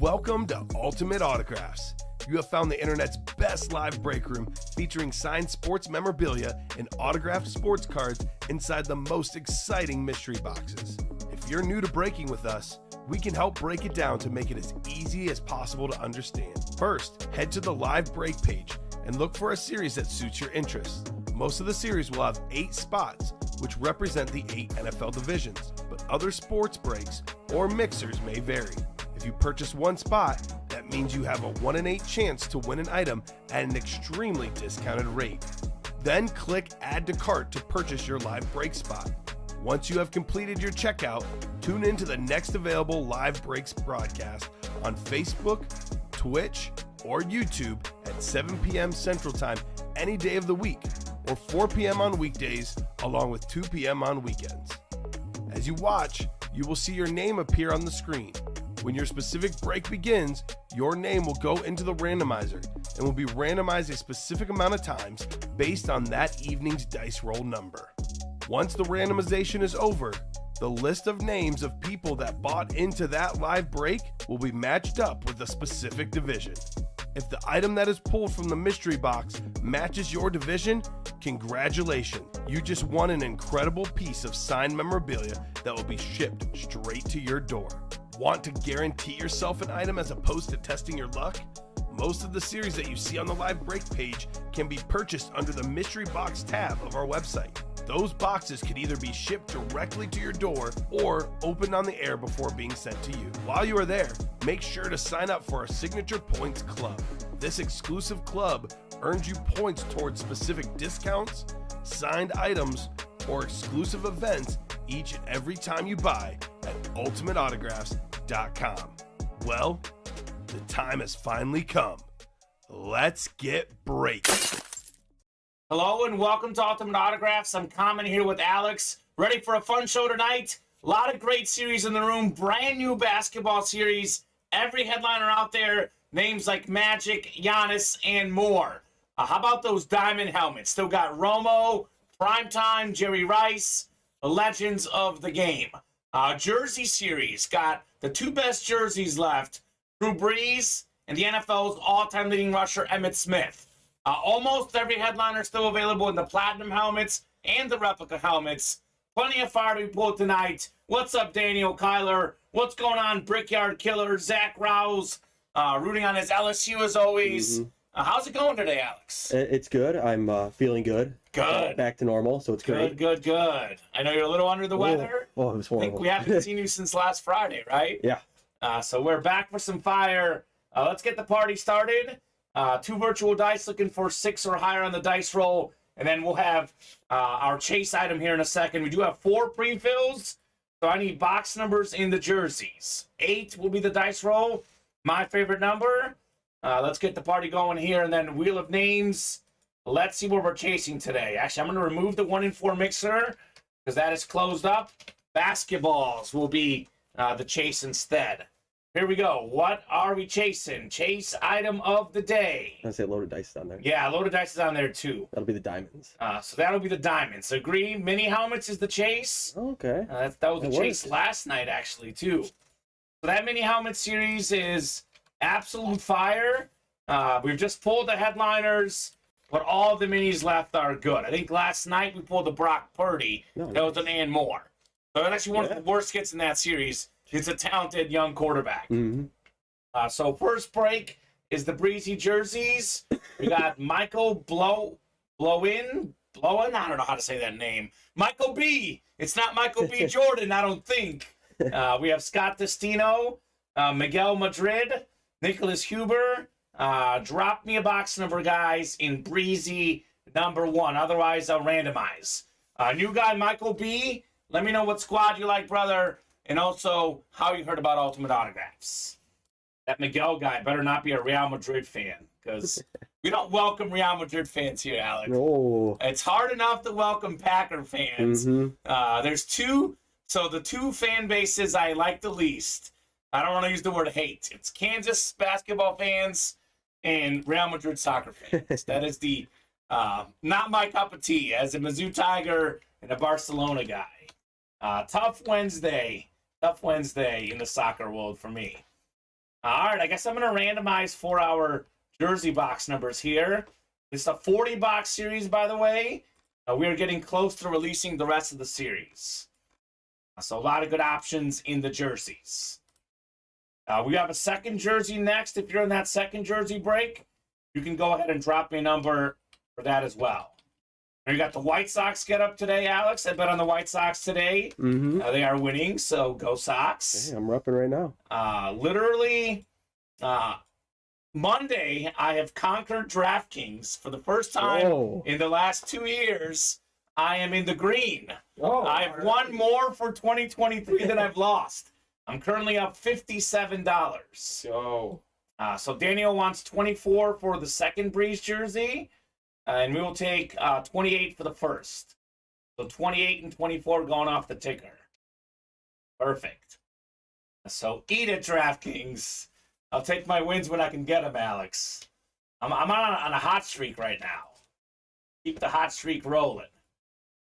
Welcome to Ultimate Autographs. You have found the internet's best live break room featuring signed sports memorabilia and autographed sports cards inside the most exciting mystery boxes. If you're new to breaking with us, we can help break it down to make it as easy as possible to understand. First, head to the live break page and look for a series that suits your interests. Most of the series will have 8 spots, which represent the 8 NFL divisions, but other sports breaks or mixers may vary. If you purchase one spot, that means you have a 1 in 8 chance to win an item at an extremely discounted rate. Then click Add to Cart to purchase your live break spot. Once you have completed your checkout, tune in to the next available live breaks broadcast on Facebook, Twitch, or YouTube at 7 p.m. Central Time any day of the week, or 4 p.m. on weekdays, along with 2 p.m. on weekends. As you watch, you will see your name appear on the screen. When your specific break begins, your name will go into the randomizer and will be randomized a specific amount of times based on that evening's dice roll number. Once the randomization is over, the list of names of people that bought into that live break will be matched up with a specific division. If the item that is pulled from the mystery box matches your division, congratulations, you just won an incredible piece of signed memorabilia that will be shipped straight to your door. Want to guarantee yourself an item as opposed to testing your luck? Most of the series that you see on the live break page can be purchased under the mystery box tab of our website. Those boxes could either be shipped directly to your door or opened on the air before being sent to you. While you are there, make sure to sign up for our Signature Points Club. This exclusive club earns you points towards specific discounts, signed items, or exclusive events each and every time you buy at ultimateautographs.com. Well, the time has finally come. Let's get breaking. Hello and welcome to Ultimate Autographs. I'm Kamen here with Alex. Ready for a fun show tonight? A lot of great series in the room. Brand new basketball series. Every headliner out there. Names like Magic, Giannis, and more. How about those diamond helmets? Still got Romo, Primetime, Jerry Rice, the legends of the game. Jersey series. Got the 2 best jerseys left. Drew Brees and the NFL's all-time leading rusher, Emmitt Smith. Almost every headliner still available in the platinum helmets and the replica helmets. Plenty of fire to be pulled tonight. What's up, Daniel Kyler? What's going on, Brickyard Killer? Zach Rouse, rooting on his LSU as always. How's it going today, Alex? It's good. I'm feeling good. Good. Back to normal, so it's great. Good. I know you're a little under the weather. Oh, it was horrible. I think we haven't seen you since last Friday, right? Yeah. So we're back for some fire. Let's get the party started. 2 virtual dice, looking for 6 or higher on the dice roll. And then we'll have our chase item here in a second. We do have 4 pre-fills, so I need box numbers in the jerseys. 8 will be the dice roll, my favorite number. Let's get the party going here, and then Wheel of Names. Let's see what we're chasing today. Actually, I'm going to remove the 1 in 4 mixer because that is closed up. Basketballs will be the chase instead. Here we go. What are we chasing? Chase item of the day. I say loaded dice is on there. Yeah, loaded dice is on there too. That'll be the diamonds. So that'll be the diamonds. Agree. Mini helmets is the chase. Okay. That was the chase last night actually too. So that mini helmet series is absolute fire. We've just pulled the headliners, but all the minis left are good. I think last night we pulled the Brock Purdy. That was an and more. So that's actually one of the worst hits in that series. He's a talented young quarterback. So first break is the breezy jerseys. We got Michael Blowin. I don't know how to say that name. Michael B. It's not Michael B. Jordan, I don't think. We have Scott Destino, Miguel Madrid, Nicholas Huber. Drop me a box number, guys, in breezy number 1. Otherwise, I'll randomize. New guy, Michael B. Let me know what squad you like, brother. And also, how you heard about Ultimate Autographs. That Miguel guy better not be a Real Madrid fan, because we don't welcome Real Madrid fans here, Alex. Oh. It's hard enough to welcome Packer fans. There's 2, so the 2 fan bases I like the least. I don't want to use the word hate. It's Kansas basketball fans and Real Madrid soccer fans. That is the not my cup of tea as a Mizzou Tiger and a Barcelona guy. Tough Wednesday in the soccer world for me. All right, I guess I'm going to randomize for our jersey box numbers here. It's a 40-box series, by the way. We are getting close to releasing the rest of the series. So a lot of good options in the jerseys. We have a second jersey next. If you're in that second jersey break, you can go ahead and drop me a number for that as well. You got the White Sox get up today, Alex. I bet on the White Sox today. Mm-hmm. They are winning, so go Sox. Hey, I'm repping right now. Literally, Monday, I have conquered DraftKings for the first time in the last 2 years. I am in the green. I've won more for 2023 than I've lost. I'm currently up $57. So Daniel wants 24 for the second Breeze jersey. And we will take 28 for the first. So 28 and 24 going off the ticker. Perfect. So eat it, DraftKings. I'll take my wins when I can get them, Alex. I'm on a hot streak right now. Keep the hot streak rolling.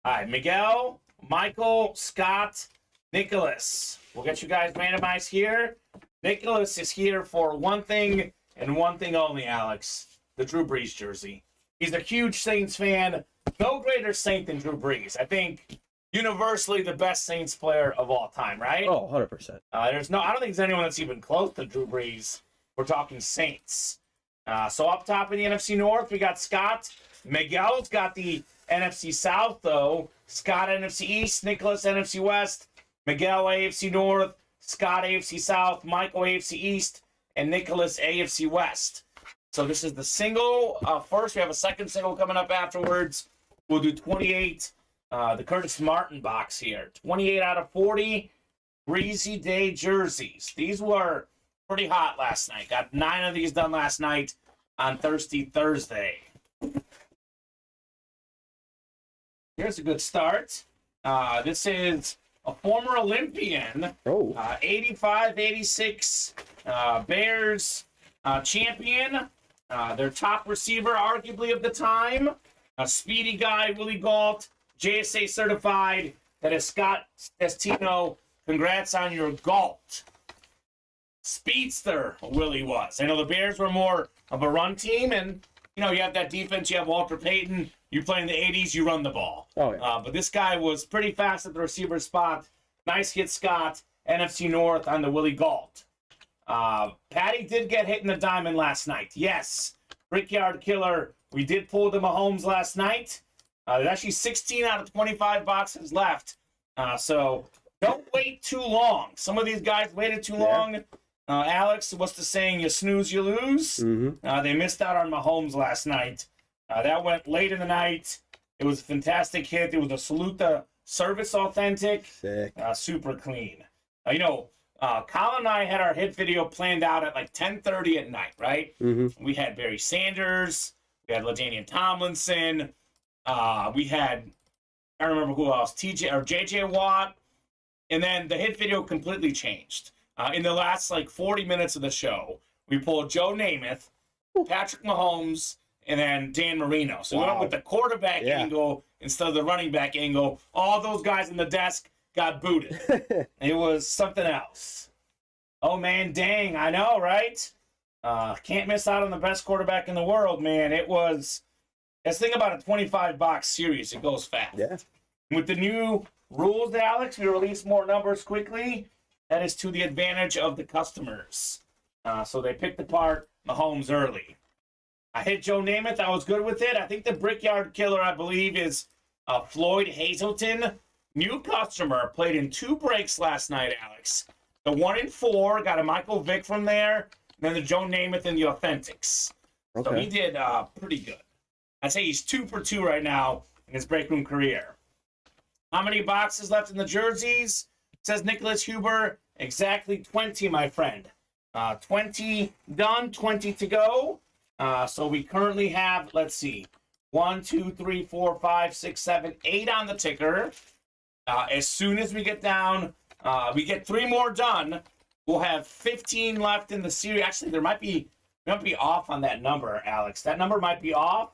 All right, Miguel, Michael, Scott, Nicholas. We'll get you guys randomized here. Nicholas is here for one thing and one thing only, Alex. The Drew Brees jersey. He's a huge Saints fan. No greater Saint than Drew Brees. I think universally the best Saints player of all time, right? Oh, 100%. I don't think there's anyone that's even close to Drew Brees. We're talking Saints. So up top in the NFC North, we got Scott. Miguel's got the NFC South, though. Scott, NFC East. Nicholas, NFC West. Miguel, AFC North. Scott, AFC South. Michael, AFC East. And Nicholas, AFC West. So this is the single. First, we have a second single coming up afterwards. We'll do 28, the Curtis Martin box here. 28 out of 40 Breezy Day jerseys. These were pretty hot last night. Got 9 of these done last night on Thirsty Thursday. Here's a good start. This is a former Olympian. 85-86 Bears champion. Their top receiver, arguably, of the time. A speedy guy, Willie Gault, JSA certified. That is Scott Estino. Congrats on your Gault. Speedster, Willie was. I know the Bears were more of a run team, and, you know, you have that defense. You have Walter Payton. You play in the 80s, you run the ball. Oh, yeah. But this guy was pretty fast at the receiver spot. Nice hit, Scott. NFC North on the Willie Gault. Patty did get hit in the diamond last night. Yes. Brickyard Killer. We did pull the Mahomes last night. There's actually 16 out of 25 boxes left. So don't wait too long. Some of these guys waited too long. Alex, what's the saying? You snooze, you lose. Mm-hmm. They missed out on Mahomes last night. That went late in the night. It was a fantastic hit. It was a Salute the Service authentic. Sick. Super clean. Colin and I had our hit video planned out at like 10:30 at night, right? Mm-hmm. We had Barry Sanders. We had LaDainian Tomlinson. We had, I don't remember who else, JJ Watt. And then the hit video completely changed. In the last like 40 minutes of the show, we pulled Joe Namath, Patrick Mahomes, and then Dan Marino. So we went with the quarterback angle instead of the running back angle. All those guys in the desk got booted. It was something else. Oh, man, dang. I know, right? Can't miss out on the best quarterback in the world, man. That's the thing about a 25-box series. It goes fast. Yeah. With the new rules, Alex, we release more numbers quickly. That is to the advantage of the customers. So they picked apart Mahomes early. I hit Joe Namath. I was good with it. I think the Brickyard Killer, I believe, is Floyd Hazelton. New customer. Played in 2 breaks last night, Alex. The 1 in 4. Got a Michael Vick from there. And then the Joe Namath and the Authentics. Okay. So he did pretty good. I'd say he's 2 for 2 right now in his break room career. How many boxes left in the jerseys? Says Nicholas Huber. Exactly 20, my friend. 20 done, 20 to go. So we currently have, let's see, 1, 2, 3, 4, 5, 6, 7, 8 on the ticker. As soon as we get down, we get 3 more done, we'll have 15 left in the series. Actually, we might be off on that number, Alex. That number might be off.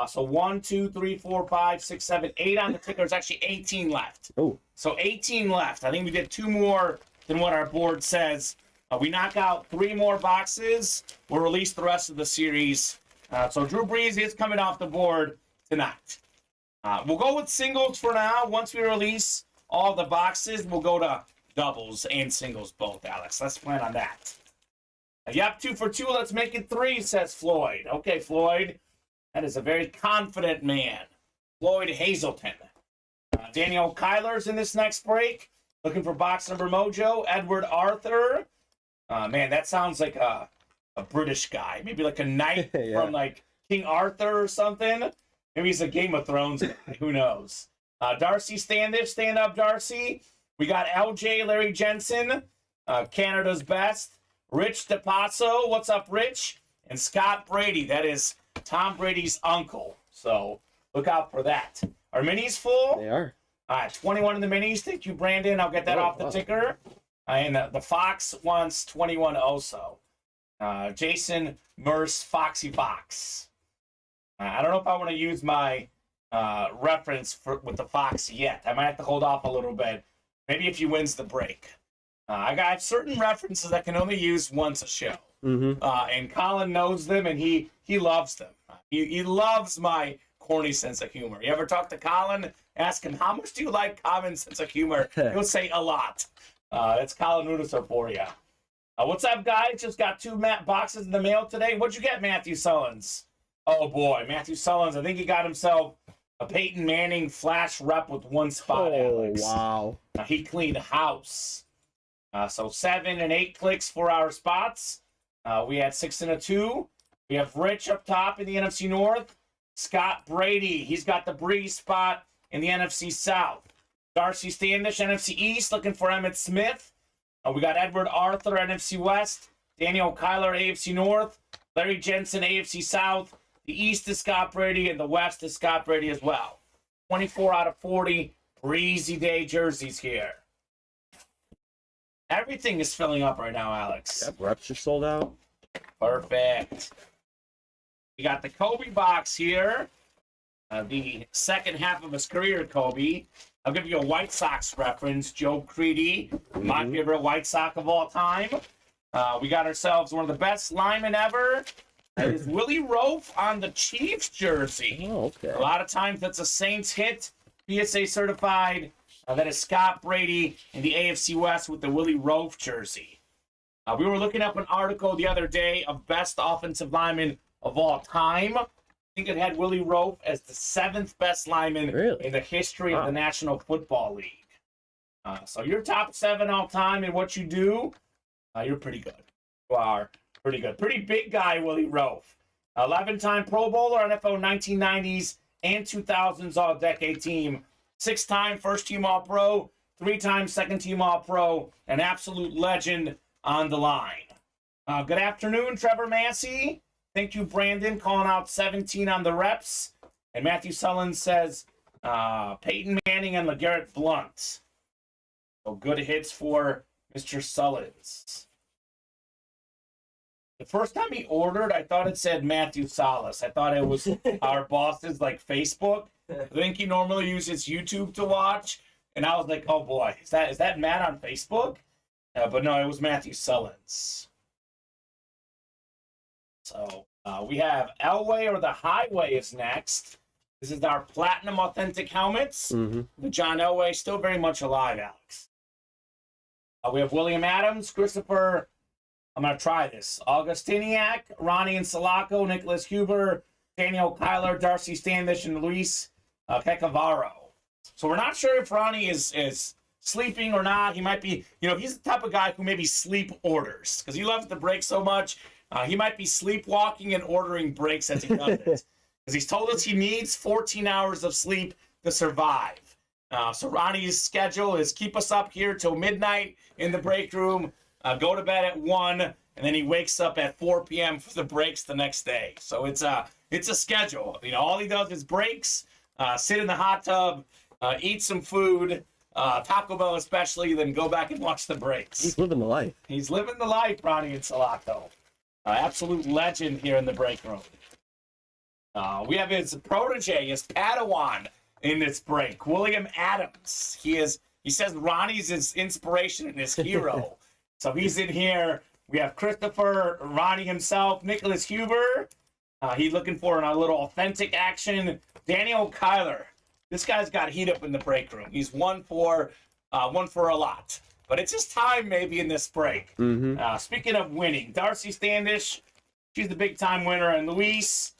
So 1, 2, 3, 4, 5, 6, 7, 8 on the ticker. It's actually 18 left. Oh. So 18 left. I think we did 2 more than what our board says We knock out 3 more boxes. We'll release the rest of the series. So Drew Brees is coming off the board tonight. We'll go with singles for now. Once we release all the boxes, we'll go to doubles and singles both, Alex. Let's plan on that. Yep, 2 for 2. Let's make it 3, says Floyd. Okay, Floyd. That is a very confident man. Floyd Hazelton. Daniel Kyler's in this next break. Looking for box number mojo. Edward Arthur. Man, that sounds like a British guy. Maybe like a knight Yeah. from like King Arthur or something. Maybe he's a Game of Thrones guy. Who knows? Darcy Standish. Stand up, Darcy. We got LJ Larry Jensen. Canada's best. Rich DePasso. What's up, Rich? And Scott Brady. That is Tom Brady's uncle. So look out for that. Our minis full? They are. All right, 21 in the minis. Thank you, Brandon. I'll get that off the ticker. And the Fox wants 21 also. Jason Merce, Foxy Fox. I don't know if I want to use my reference with the Fox yet. I might have to hold off a little bit. Maybe if he wins the break. I got certain references I can only use once a show. Mm-hmm. And Colin knows them, and he loves them. He loves my corny sense of humor. You ever talk to Colin? Ask him, how much do you like Common sense of humor? He'll say a lot. That's Colin Rudiser for you. What's up, guys? Just got 2 boxes in the mail today. What'd you get, Matthew Sullins? Oh, boy. Matthew Sullins, I think he got himself a Peyton Manning flash rep with 1 spot, Alex. Wow. He cleaned house. So 7 and 8 clicks for our spots. We had 6 and a 2. We have Rich up top in the NFC North. Scott Brady, he's got the Breeze spot in the NFC South. Darcy Standish, NFC East, looking for Emmitt Smith. We got Edward Arthur, NFC West. Daniel Kyler, AFC North. Larry Jensen, AFC South. The East is Scott Brady, and the West is Scott Brady as well. 24 out of 40 breezy day jerseys here. Everything is filling up right now, Alex. Yep, reps are sold out. Perfect. We got the Kobe box here. The second half of his career, Kobe. I'll give you a White Sox reference. Joe Creedy, my favorite White Sox of all time. We got ourselves one of the best linemen ever. That is Willie Roaf on the Chiefs jersey. Oh, okay. A lot of times that's a Saints hit. PSA certified. That is Scott Brady in the AFC West with the Willie Roaf jersey. We were looking up an article the other day of best offensive linemen of all time. I think it had Willie Roaf as the 7th best lineman in the history of the National Football League. So you're top 7 all time in what you do. You're pretty good. You are pretty good. Pretty big guy, Willie Roaf. 11-time Pro Bowler, NFL 1990s and 2000s All-Decade Team. 6-time first-team All-Pro. 3-time second-team All-Pro. An absolute legend on the line. Good afternoon, Trevor Massey. Thank you, Brandon, calling out 17 on the reps. And Matthew Sullins says Peyton Manning and LeGarrette Blount. So good hits for Mr. Sullins. The first time he ordered, I thought it said Matthew Salas. I thought it was our boss's like Facebook. I think he normally uses YouTube to watch. And I was like, oh boy, is that Matt on Facebook? But no, it was Matthew Sullins. So we have Elway or the Highway is next. This is our Platinum Authentic helmets. The John Elway, still very much alive, Alex. We have William Adams, Christopher, I'm going to try this. Augustiniak, Ronnie and Sulaco, Nicholas Huber, Daniel Kyler, Darcy Standish, and Luis Kekavaro. So we're not sure if Ronnie is sleeping or not. He might be, he's the type of guy who maybe sleep orders because he loves the break so much. He might be sleepwalking and ordering breaks as he does it. Because he's told us he needs 14 hours of sleep to survive. So Ronnie's schedule is keep us up here till midnight in the break room, go to bed at 1, and then he wakes up at 4 p.m. for the breaks the next day. So it's a schedule. All he does is breaks, sit in the hot tub, eat some food, Taco Bell especially, then go back and watch the breaks. He's living the life. He's living the life, Ronnie and Sulaco. Absolute legend here in the break room. We have his protege, his Padawan in this break, William Adams. He says Ronnie's his inspiration and his hero. So he's in here. We have Christopher, Ronnie himself, Nicholas Huber. He's looking for a little authentic action. Daniel Kyler. This guy's got heat up in the break room. He's one for a lot. But it's his time maybe in this break. Speaking of winning, Darcy Standish, she's the big-time winner. And Luis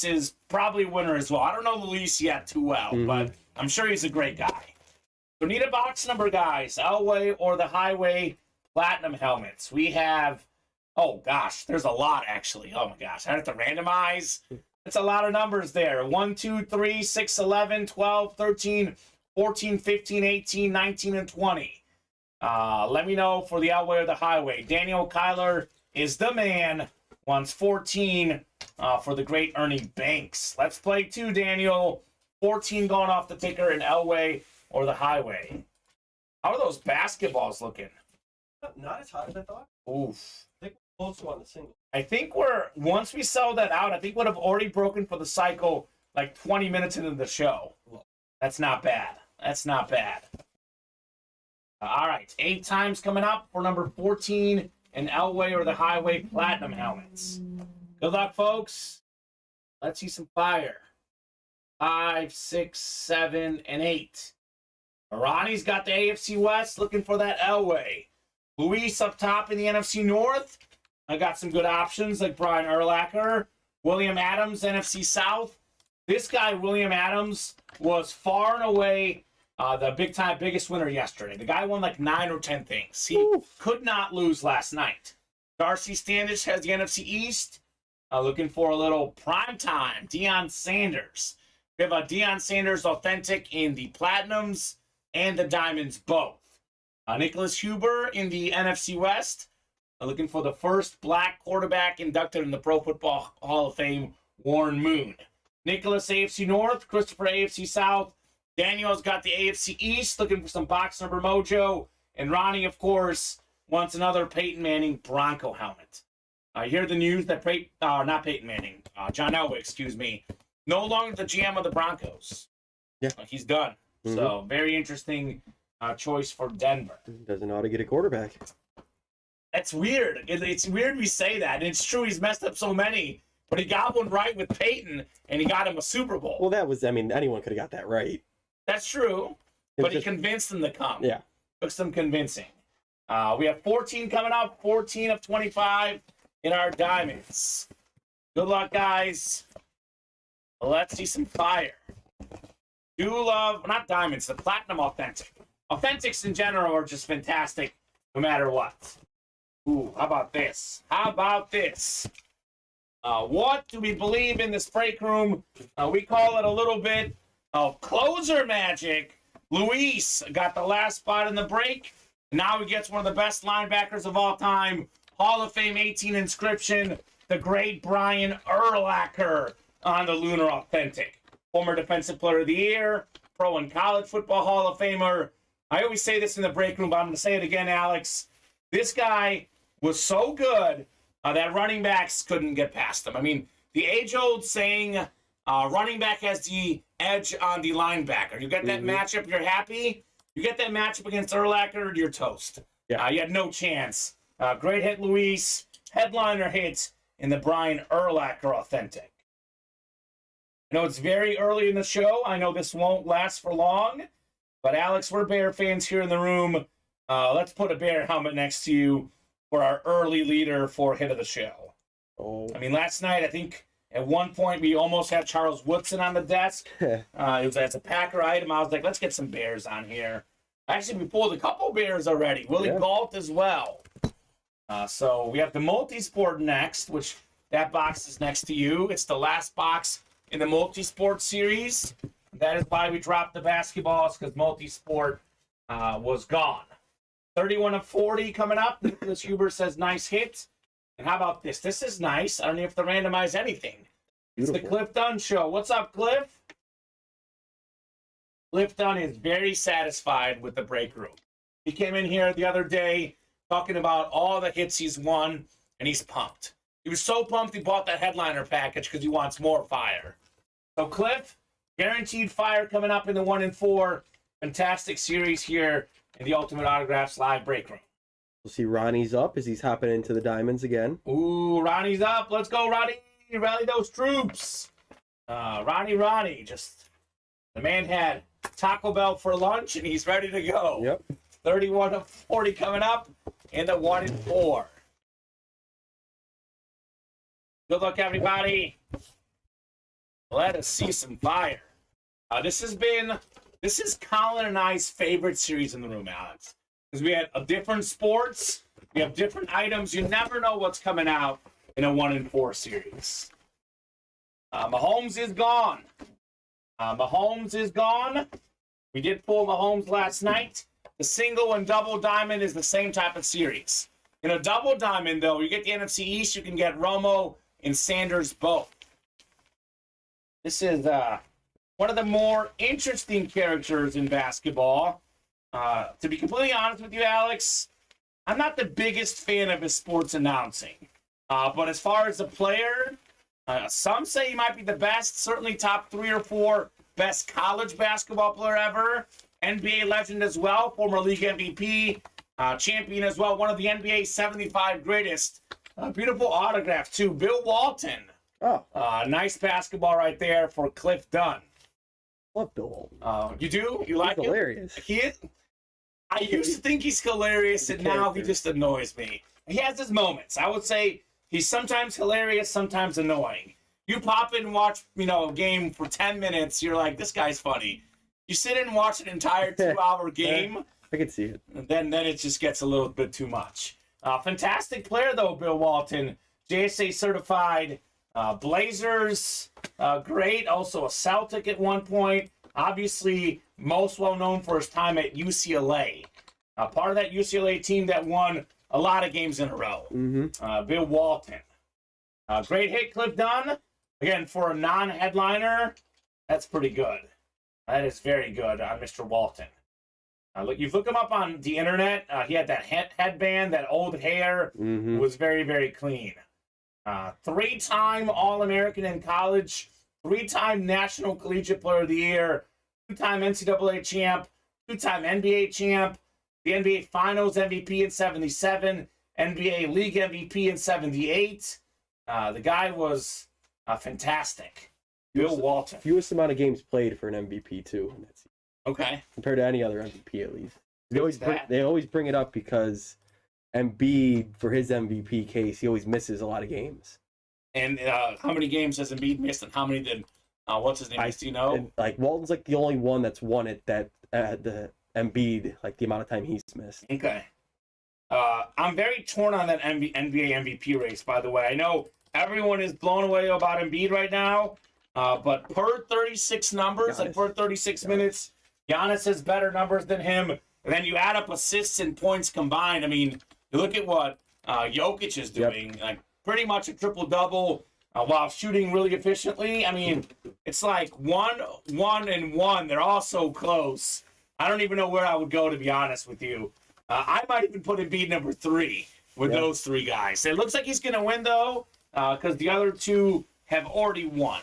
is probably a winner as well. I don't know Luis yet too well, but I'm sure he's a great guy. So need a box number, guys. Elway or the Highway Platinum helmets. We have, oh gosh, there's a lot actually. Oh my gosh, I have to randomize. That's a lot of numbers there. 1, 2, 3, 6, 11, 12, 13, 14, 15, 18, 19, and 20. Let me know for the Elway or the Highway. Daniel Kyler is the man. Wants 14 for the great Ernie Banks. Let's play 2, Daniel. 14 going off the ticker in Elway or the Highway. How are those basketballs looking? Not as hot as I thought. Oof. I think we're close to on the single. I think once we sell that out, I think would have already broken for the cycle like 20 minutes into the show. That's not bad. That's not bad. All right, 8 times coming up for number 14 in Elway or the Highway Platinum helmets. Good luck, folks. Let's see some fire. 5, 6, 7, and 8. Ronnie's got the AFC West looking for that Elway. Luis up top in the NFC North. I got some good options like Brian Urlacher. William Adams, NFC South. This guy, William Adams, was far and away the biggest winner yesterday. The guy won like 9 or 10 things. He could not lose last night. Darcy Standish has the NFC East. Looking for a little prime time. Deion Sanders. We have a Deion Sanders authentic in the Platinums and the Diamonds both. Nicholas Huber in the NFC West. Looking for the first black quarterback inducted in the Pro Football Hall of Fame, Warren Moon. Nicholas, AFC North. Christopher, AFC South. Daniel's got the AFC East, looking for some box number mojo. And Ronnie, of course, wants another Peyton Manning Bronco helmet. I hear the news that not Peyton Manning, John Elway, excuse me, no longer the GM of the Broncos. Yeah. He's done. So, very interesting choice for Denver. Doesn't know how to get a quarterback. That's weird. It's weird we say that. And it's true, he's messed up so many. But he got one right with Peyton, and he got him a Super Bowl. Well, anyone could have got that right. That's true. But he convinced them to come. Yeah. Took some convincing. We have 14 coming up, 14 of 25 in our diamonds. Good luck, guys. Let's see some fire. Do love, not diamonds, the platinum authentic. Authentics in general are just fantastic no matter what. Ooh, how about this? How about this? What do we believe in this break room? We call it a little bit of closer magic. Luis got the last spot in the break. Now he gets one of the best linebackers of all time. Hall of Fame 18 inscription. The great Brian Urlacher on the Lunar Authentic. Former Defensive Player of the Year. Pro and College Football Hall of Famer. I always say this in the break room, but I'm going to say it again, Alex. This guy was so good that running backs couldn't get past him. I mean, the age-old saying, running back has the edge on the linebacker. You get that matchup, you're happy. You get that matchup against Urlacher, you're toast. Yeah. You had no chance. Great hit, Luis. Headliner hit in the Brian Urlacher Authentic. I know it's very early in the show. I know this won't last for long. But, Alex, we're Bear fans here in the room. Let's put a Bear helmet next to you for our early leader for hit of the show. Oh. I mean, last night, I think at one point we almost had Charles Woodson on the desk. It's a Packer item. I was like, let's get some Bears on here. Actually, we pulled a couple Bears already. Willie Gault as well. So we have the multi-sport next, which that box is next to you. It's the last box in the multi-sport series. That is why we dropped the basketballs, because multi-sport was gone. 31 of 40 coming up. Nicholas Huber says, nice hit. And how about this? This is nice. I don't even have to randomize anything. Beautiful. It's the Cliff Dunn Show. What's up, Cliff? Cliff Dunn is very satisfied with the break room. He came in here the other day talking about all the hits he's won, and he's pumped. He was so pumped he bought that headliner package because he wants more fire. So, Cliff, guaranteed fire coming up in the 1 and 4. Fantastic series here in the Ultimate Autographs live break room. We'll see Ronnie's up as he's hopping into the diamonds again. Ooh, Ronnie's up. Let's go, Ronnie. Rally those troops. Ronnie. Just the man had Taco Bell for lunch, and he's ready to go. Yep. 31 of 40 coming up in the 1 and 4. Good luck, everybody. Let us see some fire. This is Colin and I's favorite series in the room, Alex. Because we had different sports, we have different items. You never know what's coming out in a 1 and 4 series. Mahomes is gone. We did pull Mahomes last night. The single and double diamond is the same type of series. In a double diamond, though, you get the NFC East, you can get Romo and Sanders both. This is one of the more interesting characters in basketball. To be completely honest with you, Alex, I'm not the biggest fan of his sports announcing. But as far as a player, some say he might be the best, certainly top 3 or 4 best college basketball player ever. NBA legend as well, former league MVP, champion as well, one of the NBA 75 greatest. Beautiful autograph, too. Bill Walton. Oh. Nice basketball right there for Cliff Dunn. Love Bill Walton. You do? You like He's him? hilarious. He is. I used to think he's hilarious, and now he just annoys me. He has his moments. I would say he's sometimes hilarious, sometimes annoying. You pop in and watch, a game for 10 minutes, you're like, this guy's funny. You sit in and watch an entire 2-hour game, I can see it. and then it just gets a little bit too much. Fantastic player, though, Bill Walton. JSA certified, Blazers, great. Also a Celtic at one point. Obviously, most well-known for his time at UCLA. Part of that UCLA team that won a lot of games in a row. Mm-hmm. Bill Walton. Great hit, Cliff Dunn. Again, for a non-headliner, that's pretty good. That is very good on Mr. Walton. You look him up on the internet. He had that headband, that old hair. Mm-hmm. Was very, very clean. 3-time All-American in college, 3-time National Collegiate Player of the Year, 2-time NCAA champ, 2-time NBA champ, the NBA Finals MVP in 77, NBA League MVP in 78. The guy was fantastic. Bill Walton. Fewest amount of games played for an MVP, too. Okay. Compared to any other MVP, at least. They always bring it up because Embiid, for his MVP case, he always misses a lot of games. And how many games has Embiid missed, and how many did what's his name? Do you know? And, Walton's the only one that's won it that the Embiid, the amount of time he's missed. Okay. I'm very torn on that NBA MVP race, by the way. I know everyone is blown away about Embiid right now, but per 36 numbers, Giannis. per 36 minutes, Giannis has better numbers than him. And then you add up assists and points combined. I mean, you look at what Jokic is doing, pretty much a triple-double while shooting really efficiently. I mean, it's like 1, 1, and 1. They're all so close. I don't even know where I would go, to be honest with you. I might even put Embiid number 3 with those 3 guys. It looks like he's going to win, though, because the other 2 have already won.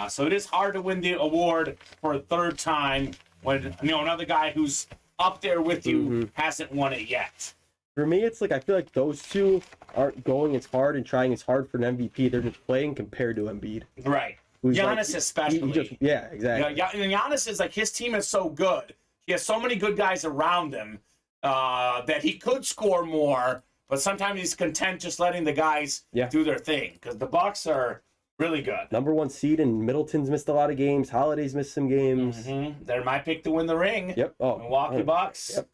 So it is hard to win the award for a 3rd time when another guy who's up there with you hasn't won it yet. For me, it's I feel like those 2 aren't going as hard and trying as hard for an MVP. They're just playing compared to Embiid. Right. Who's Giannis especially. Exactly. And Giannis is his team is so good. He has so many good guys around him that he could score more, but sometimes he's content just letting the guys do their thing because the Bucks are really good. Number 1 seed, and Middleton's missed a lot of games. Holiday's missed some games. They're my pick to win the ring. Yep. Oh, Milwaukee Bucks. Yep.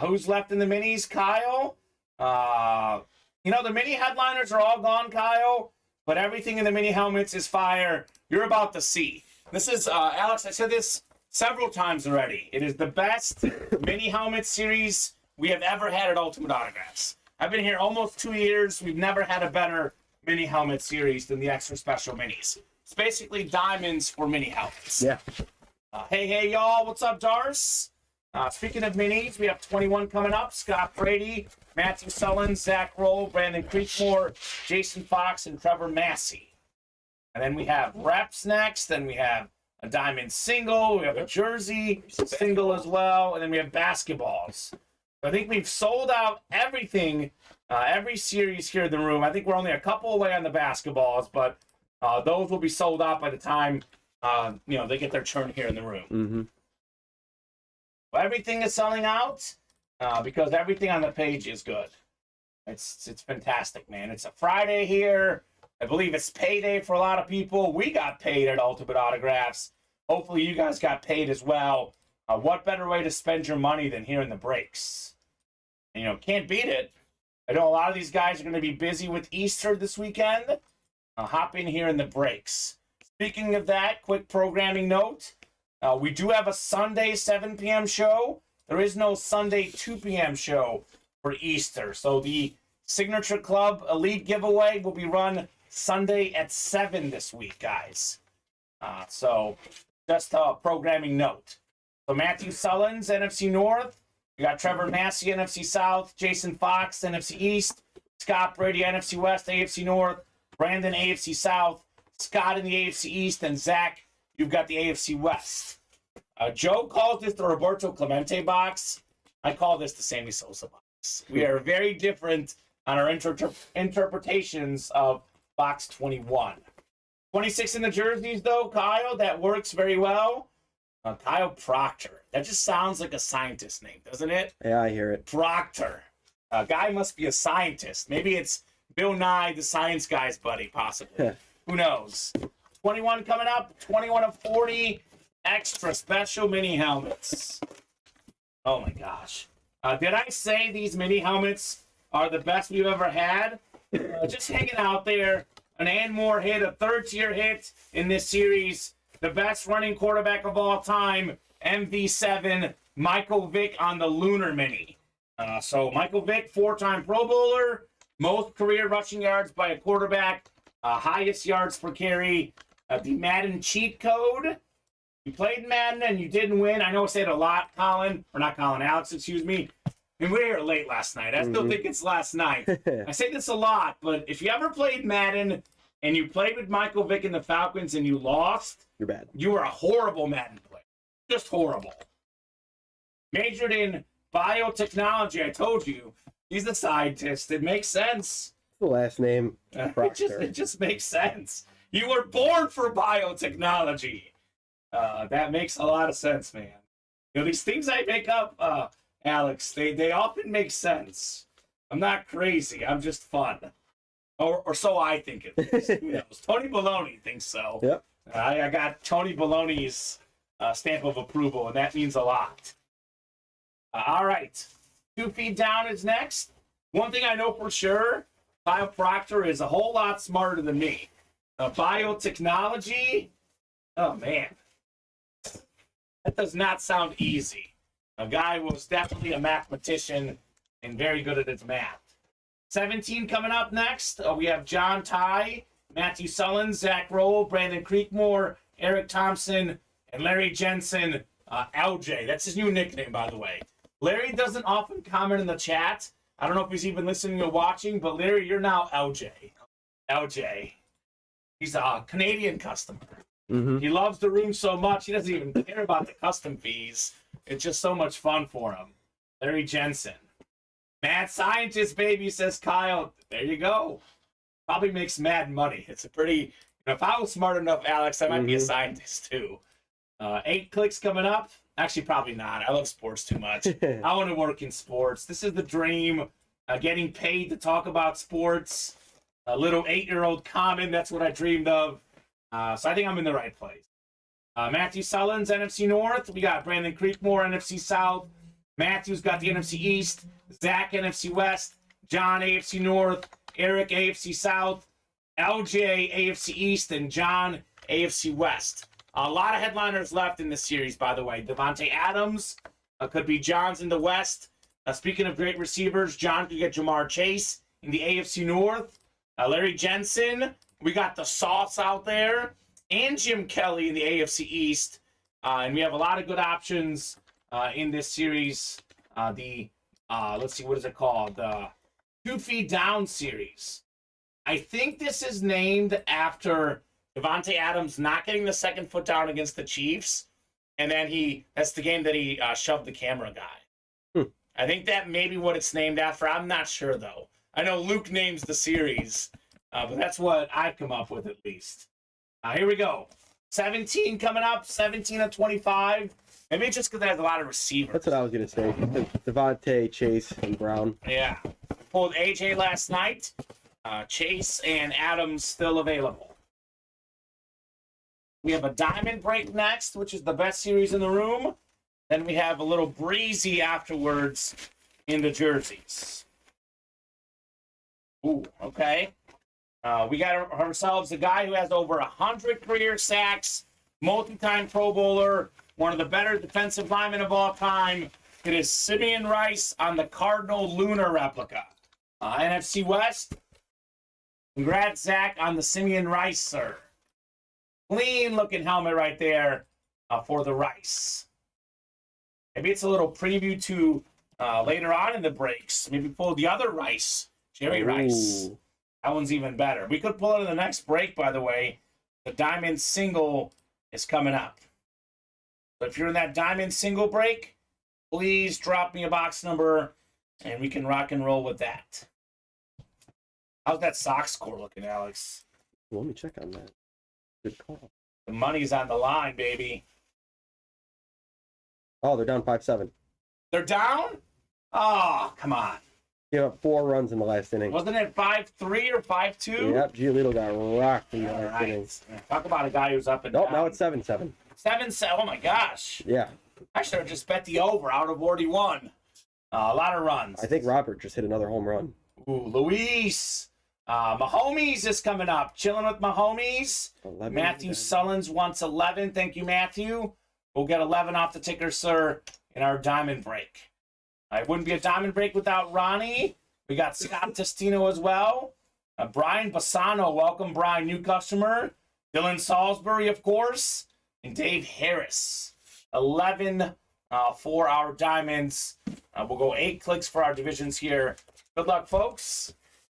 Who's left in the minis? Kyle. The mini headliners are all gone, Kyle, but everything in the mini helmets is fire. You're about to see. This is, Alex, I said this several times already. It is the best mini helmet series we have ever had at Ultimate Autographs. I've been here almost 2 years. We've never had a better mini helmet series than the extra special minis. It's basically diamonds for mini helmets. Yeah. Hey, y'all. What's up, Darce? Speaking of minis, we have 21 coming up. Scott Brady, Matthew Sullen, Zach Roll, Brandon Creekmore, Jason Fox, and Trevor Massey. And then we have reps next. Then we have a diamond single. We have a jersey single as well. And then we have basketballs. I think we've sold out everything, every series here in the room. I think we're only a couple away on the basketballs, but those will be sold out by the time they get their turn here in the room. Mm-hmm. Well, everything is selling out because everything on the page is good. It's fantastic, man. It's a Friday here. I believe it's payday for a lot of people. We got paid at Ultimate Autographs. Hopefully you guys got paid as well. What better way to spend your money than here in the breaks? And, can't beat it. I know a lot of these guys are going to be busy with Easter this weekend. Hop in here in the breaks. Speaking of that, quick programming note. We do have a Sunday 7 p.m. show. There is no Sunday 2 p.m. show for Easter. So the Signature Club Elite giveaway will be run Sunday at 7 this week, guys. So just a programming note. So Matthew Sullins, NFC North. We got Trevor Massey, NFC South. Jason Fox, NFC East. Scott Brady, NFC West, AFC North. Brandon, AFC South. Scott in the AFC East. And Zach, you've got the AFC West. Joe calls this the Roberto Clemente box. I call this the Sammy Sosa box. We are very different on our interpretations of box 21. 26 in the jerseys, though, Kyle. That works very well. Kyle Proctor. That just sounds like a scientist name, doesn't it? Yeah, I hear it. Proctor. Guy must be a scientist. Maybe it's Bill Nye, the science guy's buddy, possibly. Who knows? 21 coming up. 21 of 40 extra special mini helmets. Oh, my gosh. Did I say these mini helmets are the best we've ever had? Just hanging out there. An Anmore hit, a third-tier hit in this series. The best running quarterback of all time, MV7, Michael Vick on the Lunar Mini. So Michael Vick, 4-time Pro Bowler, most career rushing yards by a quarterback, highest yards per carry. The Madden cheat code. You played Madden and you didn't win. I know I say it a lot, Alex, excuse me. And we were here late last night. I still think it's last night. I say this a lot, but if you ever played Madden and you played with Michael Vick and the Falcons and you lost, you're bad. You were a horrible Madden player. Just horrible. Majored in biotechnology, I told you. He's a scientist. It makes sense. The last name, it just makes sense. You were born for biotechnology. That makes a lot of sense, man. These things I make up, Alex, they often make sense. I'm not crazy. I'm just fun. Or so I think it is. Who knows? Tony Baloney thinks so. Yep. I got Tony Baloney's stamp of approval, and that means a lot. All right. 2 feet down is next. One thing I know for sure, Kyle Proctor is a whole lot smarter than me. Biotechnology, oh, man. That does not sound easy. A guy was definitely a mathematician and very good at his math. 17 coming up next. We have John Ty, Matthew Sullins, Zach Roll, Brandon Creekmore, Eric Thompson, and Larry Jensen. LJ, that's his new nickname, by the way. Larry doesn't often comment in the chat. I don't know if he's even listening or watching, but Larry, you're now LJ. LJ. He's a Canadian customer. Mm-hmm. He loves the room so much, he doesn't even care about the custom fees. It's just so much fun for him. Larry Jensen. Mad scientist, baby, says Kyle. There you go. Probably makes mad money. It's a pretty... if I was smart enough, Alex, I might be a scientist, too. 8 clicks coming up. Actually, probably not. I love sports too much. I want to work in sports. This is the dream. Getting paid to talk about sports. A little 8-year-old Kamen, that's what I dreamed of. So I think I'm in the right place. Matthew Sullins, NFC North. We got Brandon Creekmore, NFC South. Matthew's got the NFC East. Zach, NFC West. John, AFC North. Eric, AFC South. LJ, AFC East. And John, AFC West. A lot of headliners left in this series, by the way. Devontae Adams could be John's in the West. Speaking of great receivers, John could get Jamar Chase in the AFC North. Larry Jensen. We got the Sauce out there. And Jim Kelly in the AFC East. And we have a lot of good options in this series. Let's see, what is it called? The 2 Feet Down series. I think this is named after Devontae Adams not getting the second foot down against the Chiefs. And then that's the game that he shoved the camera guy. I think that may be what it's named after. I'm not sure, though. I know Luke names the series, but that's what I've come up with, at least. Here we go. 17 coming up, 17 of 25. Maybe it's just because it has a lot of receivers. That's what I was going to say. Devontae, Chase, and Brown. Yeah. Pulled AJ last night. Chase and Adams still available. We have a diamond break next, which is the best series in the room. Then we have a little breezy afterwards in the jerseys. Ooh, okay. We got ourselves a guy who has over 100 career sacks, multi-time Pro Bowler, one of the better defensive linemen of all time. It is Simeon Rice on the Cardinal Lunar replica. NFC West. Congrats, Zach, on the Simeon Rice, sir. Clean-looking helmet right there for the Rice. Maybe it's a little preview to later on in the breaks. Maybe pull the other Rice, Jerry Rice. That one's even better. We could pull it in the next break, by the way. The Diamond Single is coming up. So if you're in that Diamond Single break, please drop me a box number, and we can rock and roll with that. How's that Sox score looking, Alex? Well, let me check on that. Good call. The money's on the line, baby. Oh, they're down 5-7. They're down? Oh, come on. Gave up 4 runs in the last inning. Wasn't it 5-3 or 5-2? Yep, Giolito got rocked in the last inning. Talk about a guy who's up and down. Now it's 7-7. 7-7. Oh, my gosh. Yeah. I should have just bet the over. I would have already won. A lot of runs. I think Robert just hit another home run. Ooh, Luis. Mahomes is coming up. Chilling with Mahomes. Matthew Sullins wants 11. Thank you, Matthew. We'll get 11 off the ticker, sir, in our diamond break. It wouldn't be a diamond break without Ronnie. We got Scott Testino as well. Brian Bassano, welcome, Brian, new customer. Dylan Salisbury, of course. And Dave Harris. 11 for our diamonds. We'll go 8 clicks for our divisions here. Good luck, folks.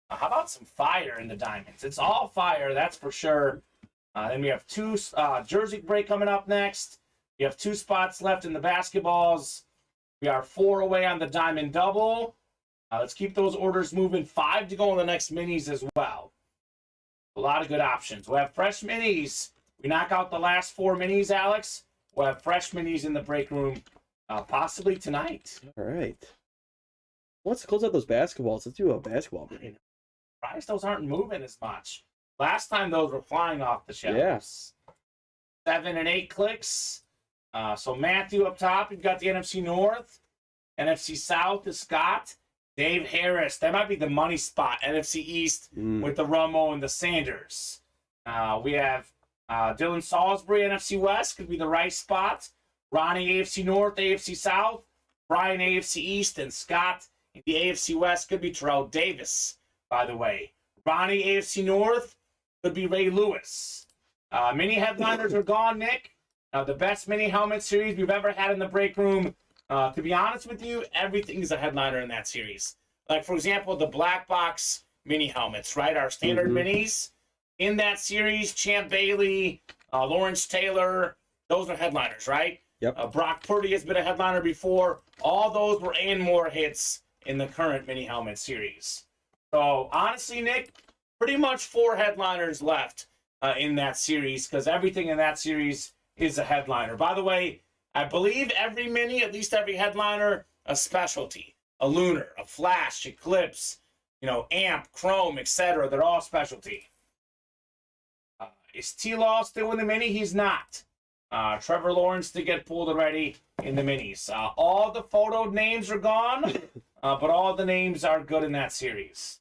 How about some fire in the diamonds? It's all fire, that's for sure. Then we have 2 jersey break coming up next. You have 2 spots left in the basketballs. We are 4 away on the diamond double. Let's keep those orders moving. 5 to go in the next minis as well. A lot of good options. We'll have fresh minis. We knock out the last 4 minis, Alex. We'll have fresh minis in the break room possibly tonight. All right. Let's close out those basketballs. Let's do a basketball break. Surprised those aren't moving as much. Last time those were flying off the shelves. Yes. 7 and 8 clicks. So Matthew up top, you've got the NFC North. NFC South is Scott. Dave Harris, that might be the money spot. NFC East with the Romo and the Sanders. We have Dylan Salisbury, NFC West, could be the right spot. Ronnie, AFC North, AFC South. Brian, AFC East, and Scott in the AFC West could be Terrell Davis, by the way. Ronnie, AFC North, could be Ray Lewis. Mini headliners are gone, Nick. The best mini helmet series we've ever had in the break room. To be honest with you, everything is a headliner in that series. Like, for example, the black box mini helmets, right? Our standard minis. In that series, Champ Bailey, Lawrence Taylor, those are headliners, right? Yep. Brock Purdy has been a headliner before. All those were and more hits in the current mini helmet series. So, honestly, Nick, pretty much 4 headliners left in that series because everything in that series is a headliner. By the way, I believe every mini, at least every headliner, a specialty. A lunar, a flash, eclipse, amp, chrome, etc. They're all specialty. Is T-Law still in the mini? He's not. Trevor Lawrence did get pulled already in the minis. All the photo names are gone, but all the names are good in that series.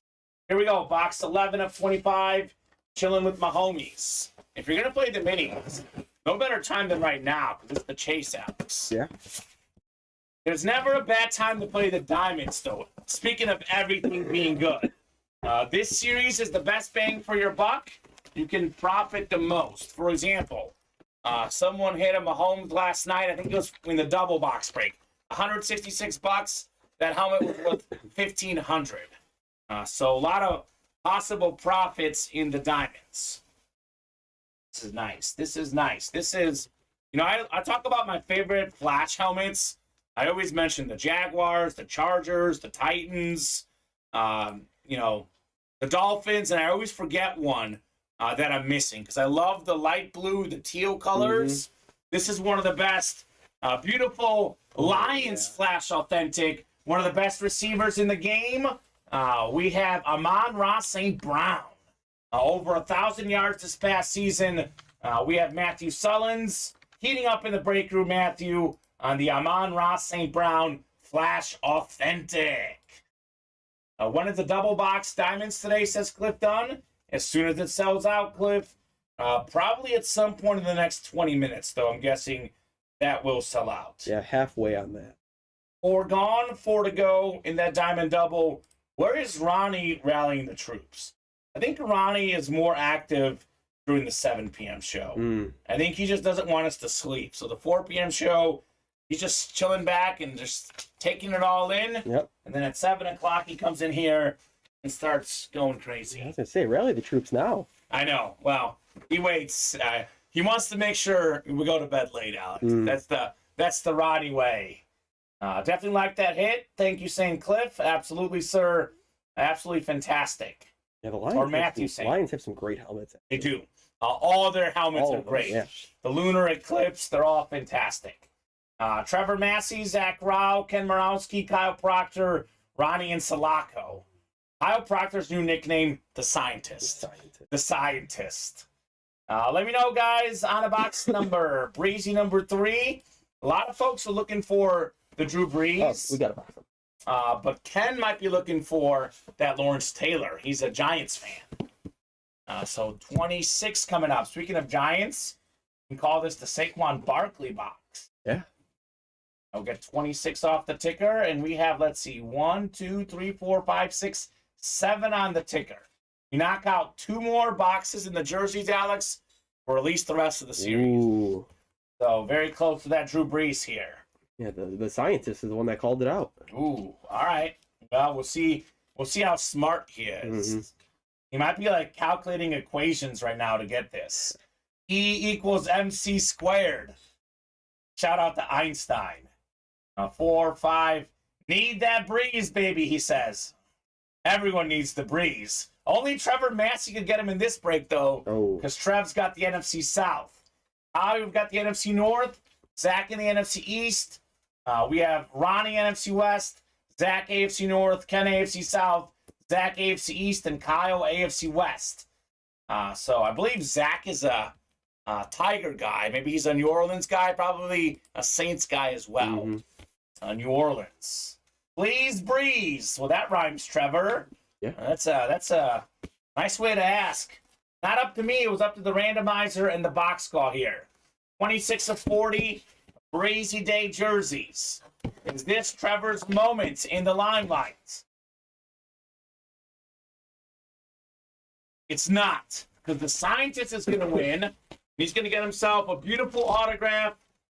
Here we go. Box 11 of 25. Chilling with my homies. If you're going to play the minis, no better time than right now, because it's the chase, Alex. Yeah. There's never a bad time to play the diamonds, though. Speaking of everything being good. This series is the best bang for your buck. You can profit the most. For example, someone hit a Mahomes last night. I think it was in the double box break. $166. That helmet was worth $1,500. So a lot of possible profits in the diamonds. This is nice. This is nice. This is, I talk about my favorite flash helmets. I always mention the Jaguars, the Chargers, the Titans, you know, the Dolphins, and I always forget one that I'm missing because I love the light blue, the teal colors. This is one of the best. Beautiful Lions Flash Authentic, one of the best receivers in the game. We have Amon-Ra St. Brown, over 1,000 yards this past season. We have Matthew Sullins heating up in the break room, Matthew, on the Amon-Ra St. Brown Flash Authentic. When is the double box diamonds today, says Cliff Dunn. As soon as it sells out, Cliff. Probably at some point in the next 20 minutes, though. I'm guessing that will sell out. Yeah, halfway on that. 4 gone, 4 to go in that diamond double. Where is Ronnie rallying the troops? I think Ronnie is more active during the 7 p.m. show. I think he just doesn't want us to sleep. So the 4 p.m. show, he's just chilling back and just taking it all in. Yep. And then at 7 o'clock, he comes in here and starts going crazy. I was going to say, rally the troops now. I know. Well, he waits. He wants to make sure we go to bed late, Alex. That's the Roddy way. Definitely like that hit. Thank you, St. Cliff. Absolutely, sir. Absolutely fantastic. Yeah, the Lions, Or Matthew saying. Lions have some great helmets. They do. All their helmets are great. Yeah. The Lunar Eclipse, they're all fantastic. Trevor Massey, Zach Rao, Ken Morawski, Kyle Proctor, Ronnie, and Salako. Kyle Proctor's new nickname, The Scientist. The Scientist. Let me know, guys, on a box number, Breezy number 3. A lot of folks are looking for the Drew Brees. Oh, we got a box. But Ken might be looking for that Lawrence Taylor. He's a Giants fan. So 26 coming up. Speaking of Giants, we can call this the Saquon Barkley box. Yeah. I'll get 26 off the ticker, and we have, let's see, 1, 2, 3, 4, 5, 6, 7 on the ticker. You knock out 2 more boxes in the jerseys, Alex, or at least the rest of the series. Ooh. So very close to that Drew Brees here. Yeah, the Scientist is the one that called it out. Ooh, all right. Well, we'll see how smart he is. He might be like calculating equations right now to get this. E equals MC squared. Shout out to Einstein. 4, 5. Need that breeze, baby, he says. Everyone needs the breeze. Only Trevor Massey could get him in this break, though, because Trev's got the NFC South. We've got the NFC North, Zach in the NFC East. We have Ronnie NFC West, Zach AFC North, Ken AFC South, Zach AFC East, and Kyle AFC West. So I believe Zach is a Tiger guy. Maybe he's a New Orleans guy, probably a Saints guy as well. New Orleans. Please breeze. Well, that rhymes, Trevor. Yeah. That's a nice way to ask. Not up to me. It was up to the randomizer and the box score here. 26 of 40 Breezy Day jerseys. Is this Trevor's moment in the limelight? It's not, because the Scientist is going to win. He's going to get himself a beautiful autograph,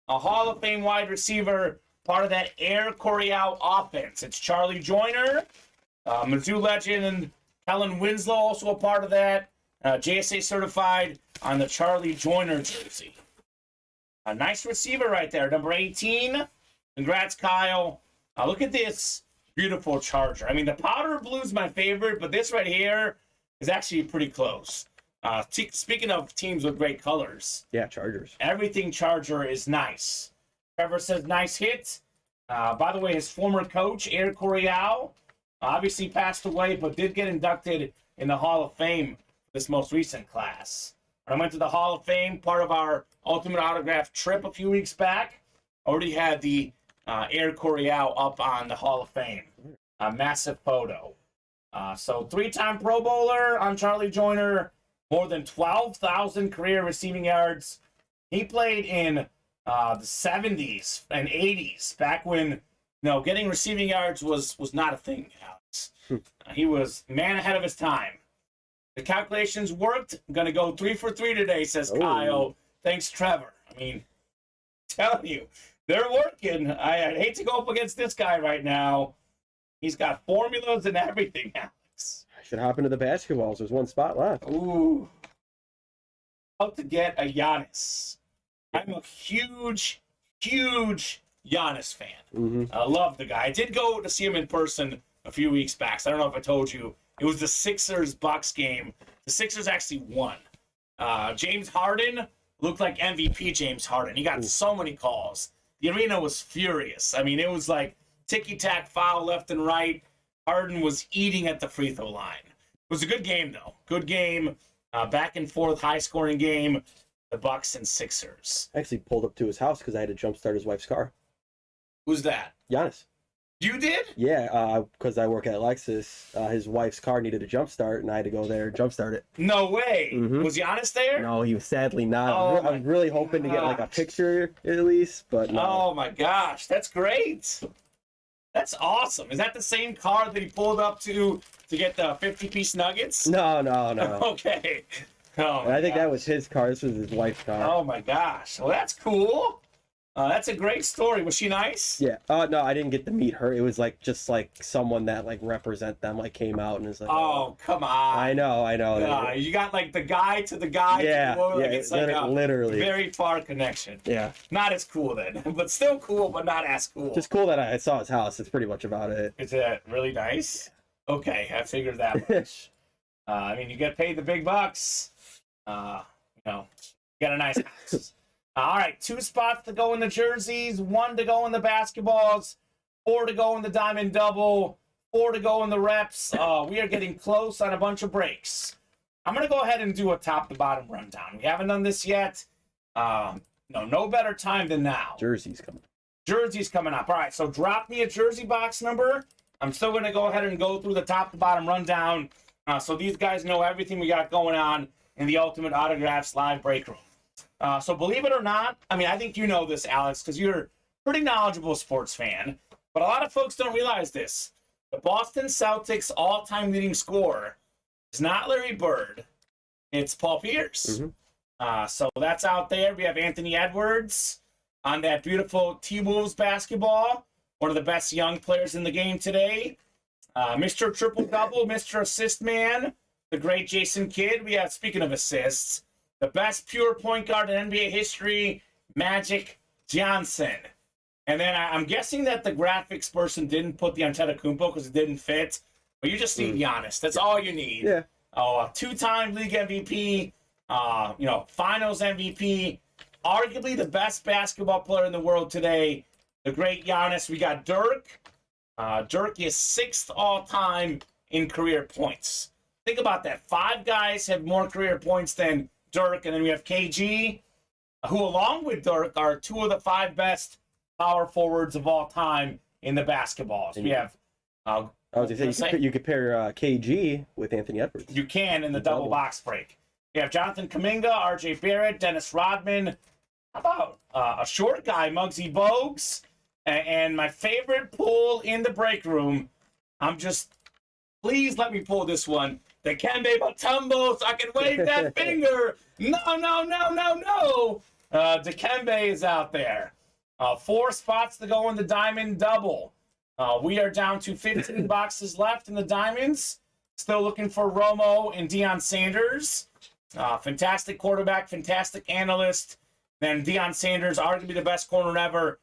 a Hall of Fame wide receiver, part of that Air Coryell offense. It's Charlie Joyner, Mizzou legend, and Kellen Winslow also a part of that. JSA certified on the Charlie Joyner jersey. A nice receiver right there, number 18. Congrats, Kyle. Look at this beautiful Charger. I mean, the powder blue is my favorite, but this right here is actually pretty close. Speaking of teams with great colors. Yeah, Chargers. Everything Charger is nice. Trevor says, nice hit. By the way, his former coach, Air Coryell, obviously passed away, but did get inducted in the Hall of Fame this most recent class. When I went to the Hall of Fame, part of our Ultimate Autograph trip a few weeks back, already had the Air Coryell up on the Hall of Fame. A massive photo. So 3-time Pro Bowler on Charlie Joyner, more than 12,000 career receiving yards. He played in the 70s and 80s, back when getting receiving yards was not a thing, Alex. He was man ahead of his time. The calculations worked. I'm going to go 3 for 3 today, says Kyle. Thanks, Trevor. I mean, telling you, they're working. I hate to go up against this guy right now. He's got formulas and everything, Alex. I should hop into the basketballs. There's one spot left. Ooh. About to get a Giannis. I'm a huge Giannis fan. Mm-hmm. I love the guy. I did go to see him in person a few weeks back. So I don't know if I told you. It was the Sixers-Bucks game. The Sixers actually won. James Harden looked like MVP James Harden. He got so many calls. The arena was furious. I mean, it was like ticky-tack foul left and right. Harden was eating at the free throw line. It was a good game, though. Good game. Back and forth, high-scoring game. The Bucks and Sixers. I actually pulled up to his house because I had to jumpstart his wife's car. Who's that? Giannis. You did? Yeah, because I work at Lexus. His wife's car needed a jump start, and I had to go there and jumpstart it. No way. Mhm. Was Giannis there? No, he was sadly not. Oh I was really hoping to get like a gosh. picture at least, but no. Oh my gosh, that's great. That's awesome. Is that the same car that he pulled up to get the 50-piece nuggets? No. Okay. Oh And I think gosh. that was his car. This was his wife's car. Oh my gosh. Well, that's cool. That's a great story. Was she nice? Yeah. No, I didn't get to meet her. It was like just like someone that like represent them like came out and is like, Oh, come on. I know. You got like the guy to the guy Yeah, to the woman. yeah, Like, it's like a literally. very far connection. Yeah. Not as cool then, but still cool, but not as cool. Just cool that I saw his house. That's pretty much about it. Is that really nice? Okay, I figured that much. I mean, you get paid the big bucks. You got a nice house. All right, 2 spots to go in the jerseys, 1 to go in the basketballs, 4 to go in the diamond double, 4 to go in the reps. We are getting close on a bunch of breaks. I'm going to go ahead and do a top-to-bottom rundown. We haven't done this yet. No better time than now. Jersey's coming. Jersey's coming up. All right, so drop me a jersey box number. I'm still going to go ahead and go through the top-to-bottom rundown so these guys know everything we got going on in the Ultimate Autographs live break room. So believe it or not, I mean, I think you know this, Alex, because you're a pretty knowledgeable sports fan, but a lot of folks don't realize this. The Boston Celtics all-time leading scorer is not Larry Bird. It's Paul Pierce. Mm-hmm. So that's out there. We have Anthony Edwards on that beautiful T-Wolves basketball, one of the best young players in the game today. Mr. Triple-Double, Mr. Assist Man, the great Jason Kidd. We have, speaking of assists, the best pure point guard in NBA history, Magic Johnson. And then I'm guessing that the graphics person didn't put the Antetokounmpo because it didn't fit. But you just need Giannis. That's all you need. Yeah. A 2-time league MVP, finals MVP, arguably the best basketball player in the world today, the great Giannis. We got Dirk. Dirk is 6th all-time in career points. Think about that. 5 guys have more career points than Dirk, and then we have KG, who along with Dirk are 2 of the 5 best power forwards of all time in the basketballs. We have I was going to say, you could pair KG with Anthony Edwards. You can in the double box break. We have Jonathan Kuminga, RJ Barrett, Dennis Rodman. How about a short guy, Muggsy Bogues? And my favorite pull in the break room, please let me pull this one. The Dikembe Mutombo, so I can wave that finger. No. Dikembe is out there. 4 spots to go in the diamond double. We are down to 15 boxes left in the diamonds. Still looking for Romo and Deion Sanders. Fantastic quarterback, fantastic analyst. Then Deion Sanders, arguably the best corner ever.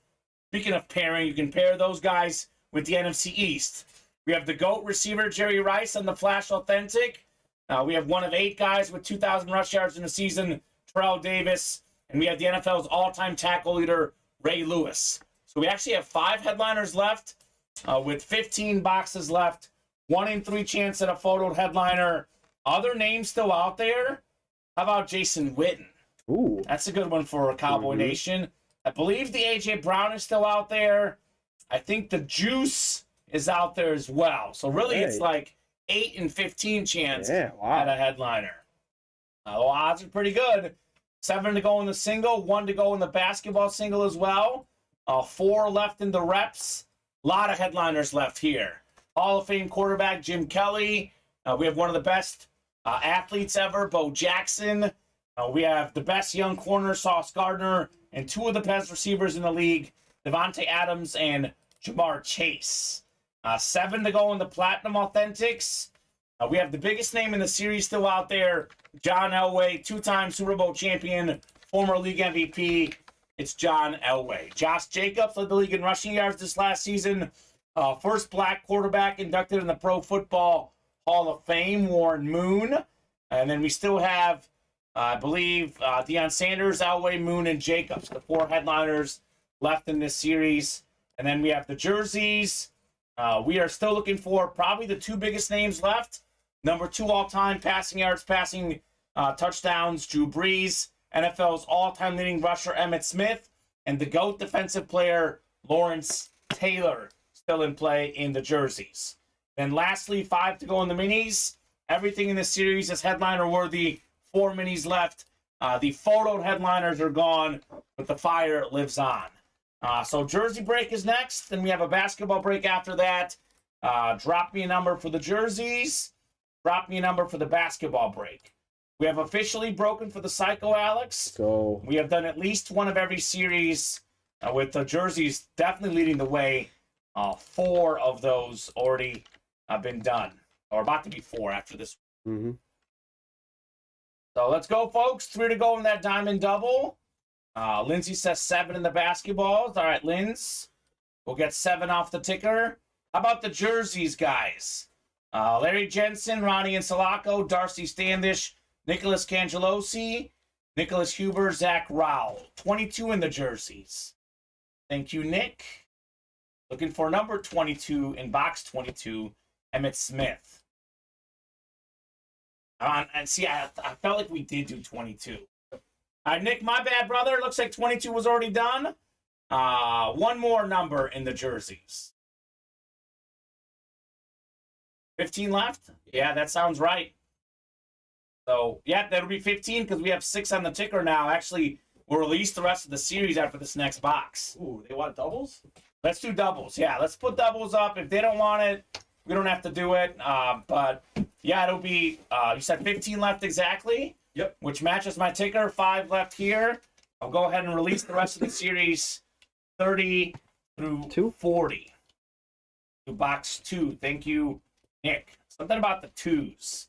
Speaking of pairing, you can pair those guys with the NFC East. We have the GOAT receiver, Jerry Rice, on the Flash Authentic. We have one of 8 guys with 2,000 rush yards in a season, Terrell Davis. And we have the NFL's all-time tackle leader, Ray Lewis. So we actually have 5 headliners left with 15 boxes left. 1 in 3 chance at a photoed headliner. Other names still out there? How about Jason Witten? Ooh. That's a good one for a Cowboy Nation. I believe the A.J. Brown is still out there. I think the Juice is out there as well. So really it's like 8 in 15 chance at a headliner. Odds are pretty good. 7 to go in the single, 1 to go in the basketball single as well. 4 left in the reps. A lot of headliners left here. Hall of Fame quarterback Jim Kelly. We have one of the best athletes ever, Bo Jackson. We have the best young corner, Sauce Gardner, and 2 of the best receivers in the league, Devontae Adams and Jamar Chase. 7 to go in the Platinum Authentics. We have the biggest name in the series still out there, John Elway, 2-time Super Bowl champion, former league MVP. it's John Elway. Josh Jacobs led the league in rushing yards this last season. First black quarterback inducted in the Pro Football Hall of Fame, Warren Moon. And then we still have, I believe, Deion Sanders, Elway, Moon, and Jacobs, the 4 headliners left in this series. And then we have the jerseys. We are still looking for probably the 2 biggest names left. Number 2 all-time passing yards, passing touchdowns, Drew Brees. NFL's all-time leading rusher, Emmitt Smith. And the GOAT defensive player, Lawrence Taylor, still in play in the jerseys. Then lastly, 5 to go in the minis. Everything in this series is headliner-worthy. 4 minis left. The photo headliners are gone, but the fire lives on. So jersey break is next, and we have a basketball break after that. Drop me a number for the jerseys. Drop me a number for the basketball break. We have officially broken for the Psycho, Alex. So We have done at least one of every series, with the jerseys definitely leading the way. 4 of those already have been done, or about to be 4 after this. Mm-hmm. So let's go, folks. 3 to go in that diamond double. Lindsay says 7 in the basketballs. All right, Linz. We'll get 7 off the ticker. How about the jerseys, guys? Larry Jensen, Ronnie Insalaco, Darcy Standish, Nicholas Cangelosi, Nicholas Huber, Zach Rowell. 22 in the jerseys. Thank you, Nick. Looking for number 22 in box 22, Emmitt Smith. And see, I felt like we did do 22. All right, Nick, my bad, brother. Looks like 22 was already done. 1 more number in the jerseys. 15 left? Yeah, that sounds right. So, yeah, that'll be 15 because we have 6 on the ticker now. Actually, we'll release the rest of the series after this next box. Ooh, they want doubles? Let's do doubles. Yeah, let's put doubles up. If they don't want it, we don't have to do it. But, yeah, it'll be, you said 15 left exactly? Yep. Which matches my ticker. 5 left here. I'll go ahead and release the rest of the series 30 through 40. To box 2. Thank you, Nick. Something about the 2s.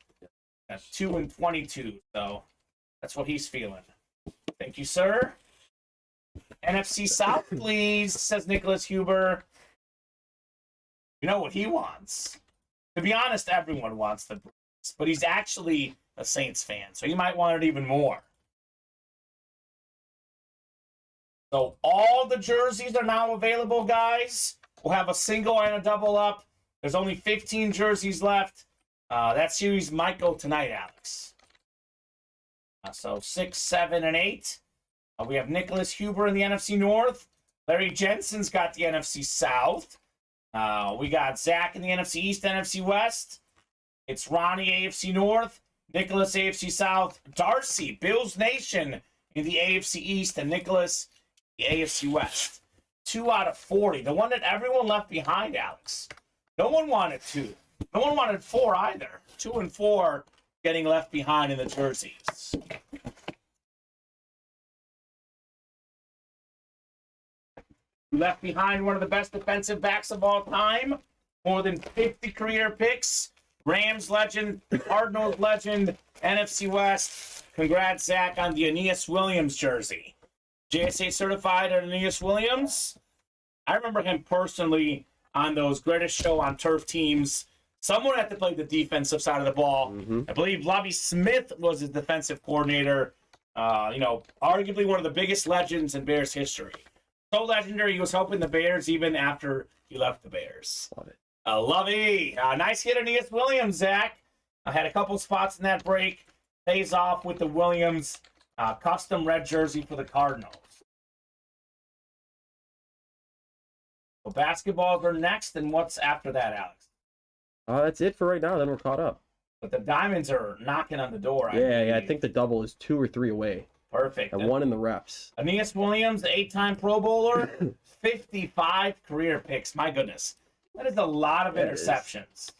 2 and 22. So that's what he's feeling. Thank you, sir. NFC South, please, says Nicholas Huber. You know what he wants. To be honest, everyone wants the Bruins, but he's actually a Saints fan, so he might want it even more. So all the jerseys are now available, guys. We'll have a single and a double up. There's only 15 jerseys left. That series might go tonight, Alex. So 6, 7, and 8. We have Nicholas Huber in the NFC North. Larry Jensen's got the NFC South. We got Zach in the NFC East, NFC West. It's Ronnie, AFC North. Nicholas, AFC South. Darcy, Bills Nation in the AFC East. And Nicholas, the AFC West. 2 out of 40. The one that everyone left behind, Alex. No one wanted 2. No one wanted 4 either. 2 and 4 getting left behind in the jerseys. Left behind one of the best defensive backs of all time. More than 50 career picks. Rams legend, Cardinals legend, NFC West. Congrats, Zach, on the Aeneas Williams jersey. JSA certified Aeneas Williams. I remember him personally on those Greatest Show on Turf teams. Someone had to play the defensive side of the ball. Mm-hmm. I believe Lovie Smith was his defensive coordinator. Arguably one of the biggest legends in Bears history. So legendary, he was helping the Bears even after he left the Bears. Love it. Lovey. Nice hit, Aeneas Williams, Zach. I had a couple spots in that break. Pays off with the Williams custom red jersey for the Cardinals. So basketballs are next, and what's after that, Alex? That's it for right now. Then we're caught up. But the Diamonds are knocking on the door. I think the double is 2 or 3 away. Perfect. And 1 in the reps. Aeneas Williams, the 8-time Pro Bowler, 55 career picks. My goodness. That is a lot of interceptions.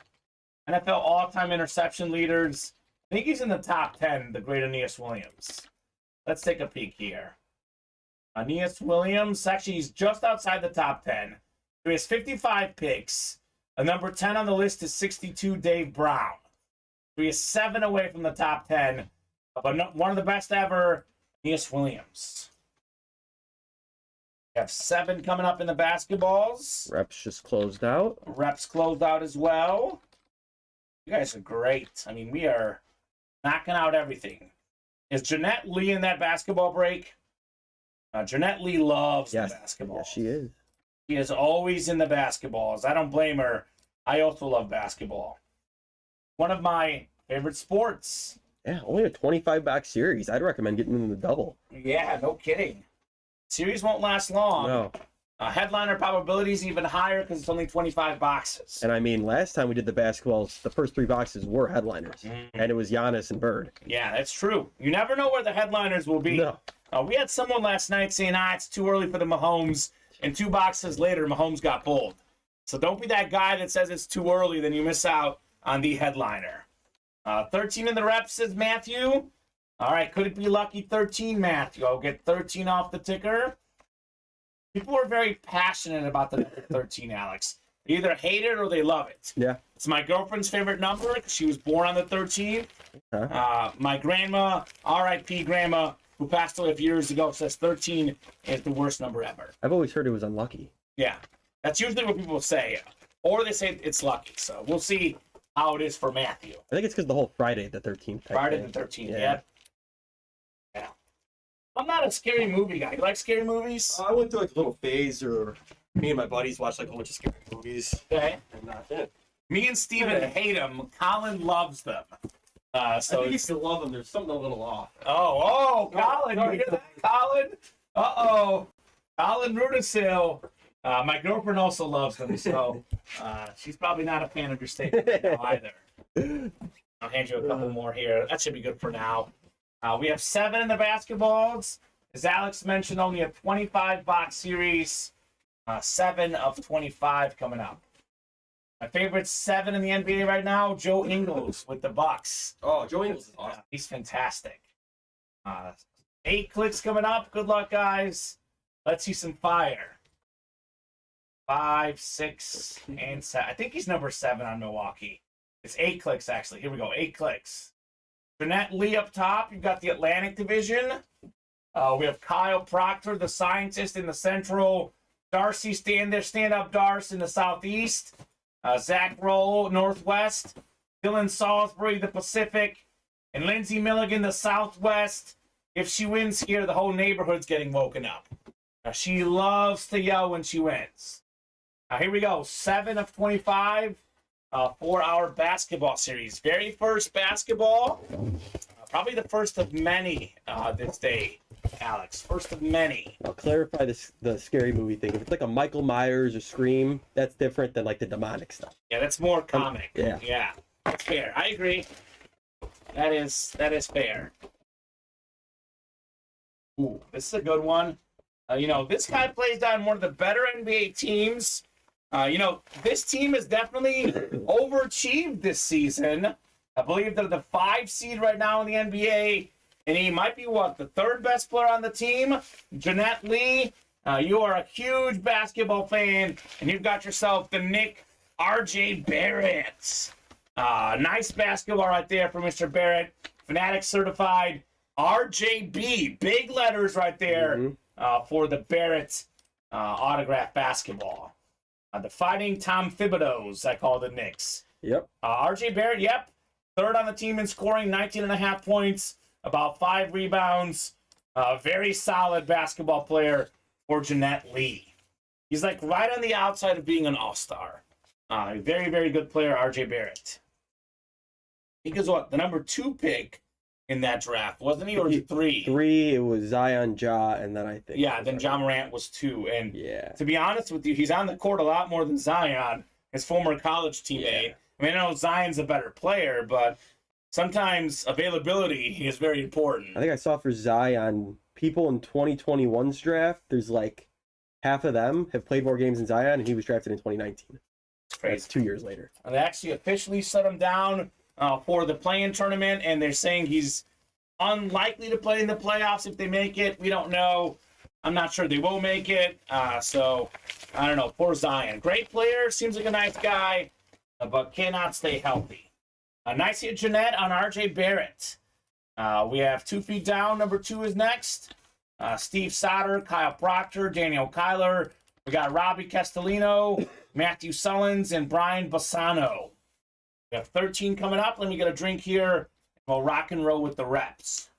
NFL all-time interception leaders. I think he's in the top 10, the great Aeneas Williams. Let's take a peek here. Aeneas Williams, actually, he's just outside the top 10. So he has 55 picks. The number 10 on the list is 62, Dave Brown. So he is 7 away from the top 10. But one of the best ever, Aeneas Williams. We have 7 coming up in the basketballs. Reps just closed out. Reps closed out as well. You guys are great. I mean, we are knocking out everything. Is Jeanette Lee in that basketball break? Jeanette Lee loves the basketball. Yes, she is. She is always in the basketballs. I don't blame her. I also love basketball. One of my favorite sports. Yeah, only a 25-box series. I'd recommend getting in the double. Yeah, no kidding. Series won't last long. No. Headliner probability is even higher because it's only 25 boxes. And I mean, last time we did the basketballs, the first 3 boxes were headliners. And it was Giannis and Bird. Yeah, that's true. You never know where the headliners will be. No. We had someone last night saying, it's too early for the Mahomes. And 2 boxes later, Mahomes got pulled. So don't be that guy that says it's too early, then you miss out on the headliner. 13 in the reps, says Matthew. All right, could it be lucky 13, Matthew? I'll get 13 off the ticker. People are very passionate about the number 13, Alex. They either hate it or they love it. Yeah. It's my girlfriend's favorite number because she was born on the 13th. My grandma, R.I.P. grandma, who passed away a few years ago, says 13 is the worst number ever. I've always heard it was unlucky. Yeah. That's usually what people say. Or they say it's lucky. So we'll see how it is for Matthew. I think it's because the whole Friday the 13th. Friday the 13th, yeah. I'm not a scary movie guy. You like scary movies? I went through like a little phase, or me and my buddies watched like a bunch of scary movies. Okay. And Me and Steven hate them. Colin loves them. So I think you still love them. There's something a little off. Colin, you hear that, Colin? Uh-oh. Colin Rudisil. My girlfriend also loves them, so she's probably not a fan of your statement right now either. I'll hand you a couple more here. That should be good for now. We have 7 in the basketballs. As Alex mentioned, only a 25-box series. 7 of 25 coming up. My favorite 7 in the NBA right now, Joe Ingles with the Bucks. Oh, Joe Ingles is awesome. He's fantastic. 8 clicks coming up. Good luck, guys. Let's see some fire. 5, 6, and 7. I think he's number 7 on Milwaukee. It's 8 clicks, actually. Here we go. 8 clicks. Jeanette Lee up top. You've got the Atlantic Division. We have Kyle Proctor, the scientist, in the Central. Darcy stand-up Darce in the Southeast. Zach Roll, Northwest. Dylan Salisbury, the Pacific. And Lindsey Milligan, the Southwest. If she wins here, the whole neighborhood's getting woken up. She loves to yell when she wins. Here we go. 7 of 25 for our basketball series. Very first basketball. Probably the first of many this day, Alex. First of many. I'll clarify the scary movie thing. If it's like a Michael Myers or Scream, that's different than like the demonic stuff. Yeah, that's more comic. Yeah. That's fair. I agree. That is fair. Ooh, this is a good one. This guy plays on one of the better NBA teams. This team has definitely overachieved this season. I believe they're the 5 seed right now in the NBA, and he might be, the 3rd best player on the team? Jeanette Lee, you are a huge basketball fan, and you've got yourself the Nick R.J. Barrett. Nice basketball right there for Mr. Barrett. Fanatic certified. RJB, big letters right there for the Barrett autograph basketball. The Fighting Tom Thibodeau's, I call the Knicks. Yep. RJ Barrett, yep. 3rd on the team in scoring, 19.5 points, about 5 rebounds. Very solid basketball player for Jeanette Lee. He's like right on the outside of being an all-star. Very, very good player, RJ Barrett. He was the number 2 pick in that draft, wasn't he? Or was it 3? 3, it was Zion, Ja, and then I think. Yeah, then Ja Morant was 2. And yeah, to be honest with you, he's on the court a lot more than Zion, his former college teammate. Yeah. I mean, I know Zion's a better player, but sometimes availability is very important. I think I saw for Zion, people in 2021's draft, there's like half of them have played more games than Zion, and he was drafted in 2019. It's crazy. That's 2 years later. And they actually officially shut him down for the play-in tournament, and they're saying he's unlikely to play in the playoffs if they make it. We don't know. I'm not sure they will make it. So, I don't know. Poor Zion. Great player. Seems like a nice guy, but cannot stay healthy. Nice hit, Jeanette, on RJ Barrett. We have 2 feet down. Number 2 is next. Steve Sauter, Kyle Proctor, Daniel Kyler. We got Robbie Castellino, Matthew Sullins, and Brian Bassano. We have 13 coming up. Let me get a drink here. We'll rock and roll with the reps.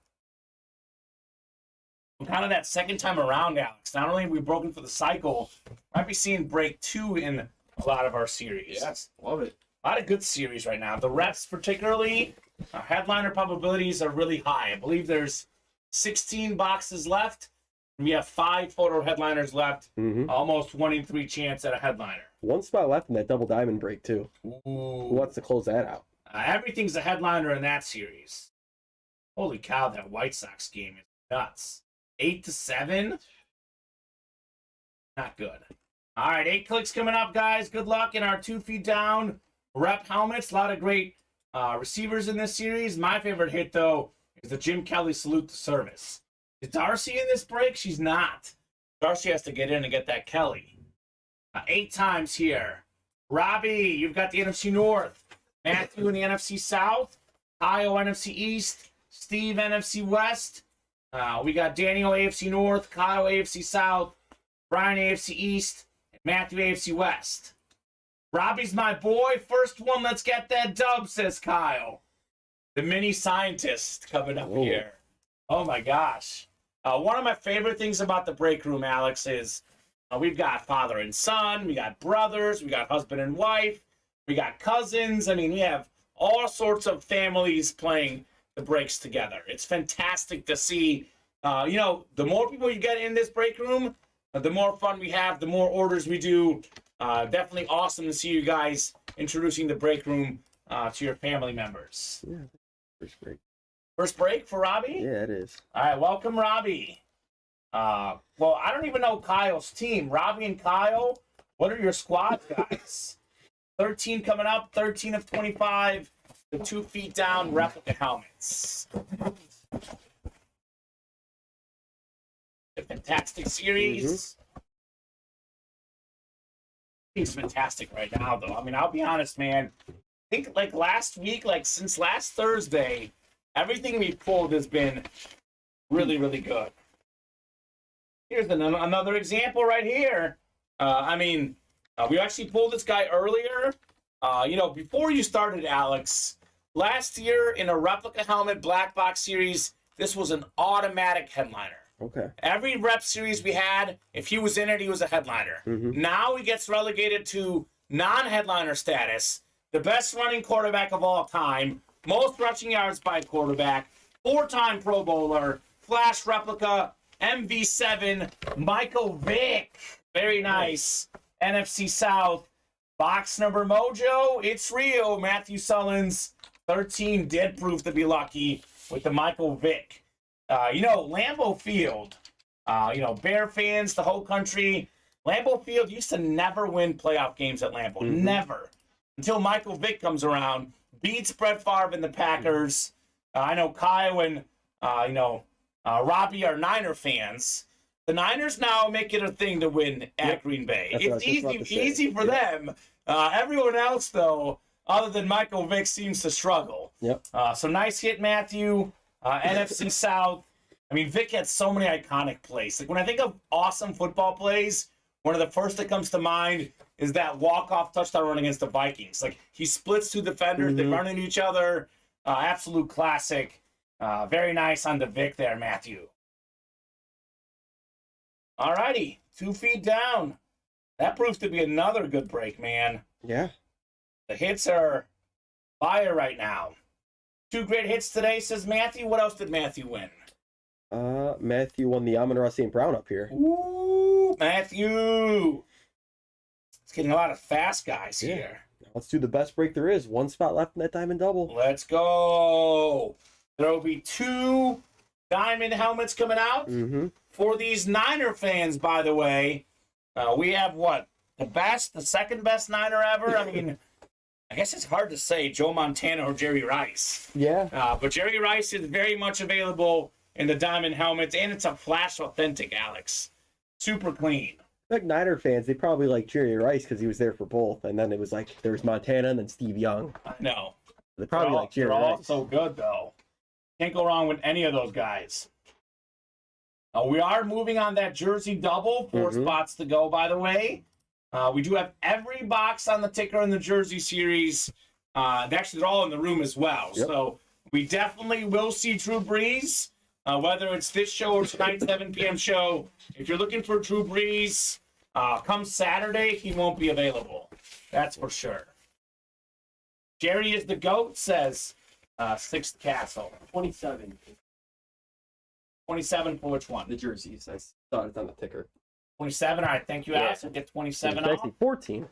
Kind of that second time around, Alex. Not only have we broken for the cycle, might be seeing break 2 in a lot of our series. Yes, love it. A lot of good series right now. The reps, particularly, headliner probabilities are really high. I believe there's 16 boxes left. We have 5 photo headliners left. Almost 1 in 3 chance at a headliner. 1 spot left in that double diamond break, too. Ooh. Who wants to close that out? Everything's a headliner in that series. Holy cow, that White Sox game is nuts. 8-7. Not good. All right, 8 clicks coming up, guys. Good luck in our 2 feet down rep helmets. A lot of great receivers in this series. My favorite hit, though, is the Jim Kelly salute to service. Is Darcy in this break? She's not. Darcy has to get in and get that Kelly. 8 times here. Robbie, you've got the NFC North. Matthew in the NFC South. Kyle, NFC East. Steve, NFC West. We got Daniel, AFC North. Kyle, AFC South. Brian, AFC East. And Matthew, AFC West. Robbie's my boy. First one, let's get that dub, says Kyle. The mini scientist coming up here. Oh, my gosh. One of my favorite things about the break room, Alex, is we've got father and son. We got brothers. We got husband and wife. We got cousins. I mean, we have all sorts of families playing the breaks together. It's fantastic to see. The more people you get in this break room, the more fun we have, the more orders we do. Definitely awesome to see you guys introducing the break room to your family members. Yeah, first break. First break for Robbie? Yeah, it is. All right, welcome, Robbie. Well, I don't even know Kyle's team. Robbie and Kyle, what are your squads, guys? 13 coming up, 13 of 25, the 2 feet down replica helmets. A fantastic series. It's fantastic right now, though. I mean, I'll be honest, man. I think like last week, like since last Thursday, everything we pulled has been really, really good. Here's another example right here. We actually pulled this guy earlier. Before you started, Alex, last year in a replica helmet black box series, this was an automatic headliner. Okay. Every rep series we had, if he was in it, he was a headliner. Now he gets relegated to non-headliner status. The best running quarterback of all time, most rushing yards by quarterback, 4-time Pro Bowler, Flash replica, MV7, Michael Vick. Very nice. NFC South. Box number mojo. It's real. Matthew Sullins, 13, did prove to be lucky with the Michael Vick. Lambeau Field, Bear fans, the whole country, Lambeau Field used to never win playoff games at Lambeau. Never. Until Michael Vick comes around, beats Brett Favre and the Packers. I know Kyle and, Robbie are Niner fans. The Niners now make it a thing to win at Green Bay. It's easy for them. Everyone else, though, other than Michael Vick, seems to struggle. So nice hit, Matthew. NFC South. I mean, Vic had so many iconic plays. Like when I think of awesome football plays, one of the first that comes to mind is that walk-off touchdown run against the Vikings. Like he splits 2 defenders, they run into each other. Absolute classic. Very nice on the Vic there, Matthew. All righty, 2 feet down. That proves to be another good break, man. Yeah. The hits are fire right now. 2 great hits today, says Matthew. What else did Matthew win? Matthew won the Amon-Ra St. Brown up here. Ooh, Matthew. It's getting a lot of fast guys here. Let's do the best break there is. 1 spot left in that diamond double. Let's go. There will be 2 diamond helmets coming out. For these Niner fans, by the way, we have what? The second best Niner ever? I mean, I guess it's hard to say Joe Montana or Jerry Rice. Yeah. But Jerry Rice is very much available in the diamond helmets, and it's a Flash Authentic, Alex. Super clean. Like Niner fans, they probably like Jerry Rice because he was there for both, and then it was like there was Montana and then Steve Young. I know. They probably like Jerry Rice. They're all so good, though. Can't go wrong with any of those guys. We are moving on that jersey double. 4 spots to go, by the way. We do have every box on the ticker in the jersey series. Actually, they're all in the room as well. Yep. So we definitely will see Drew Brees, whether it's this show or tonight's 7 p.m. show. If you're looking for Drew Brees, come Saturday, he won't be available. That's for sure. Jerry is the GOAT, says Sixth Castle. 27. 27 for which one? The jerseys. I saw it on the ticker. 27. All right, thank you, Alex. We'll get 27 It's off. actually 14.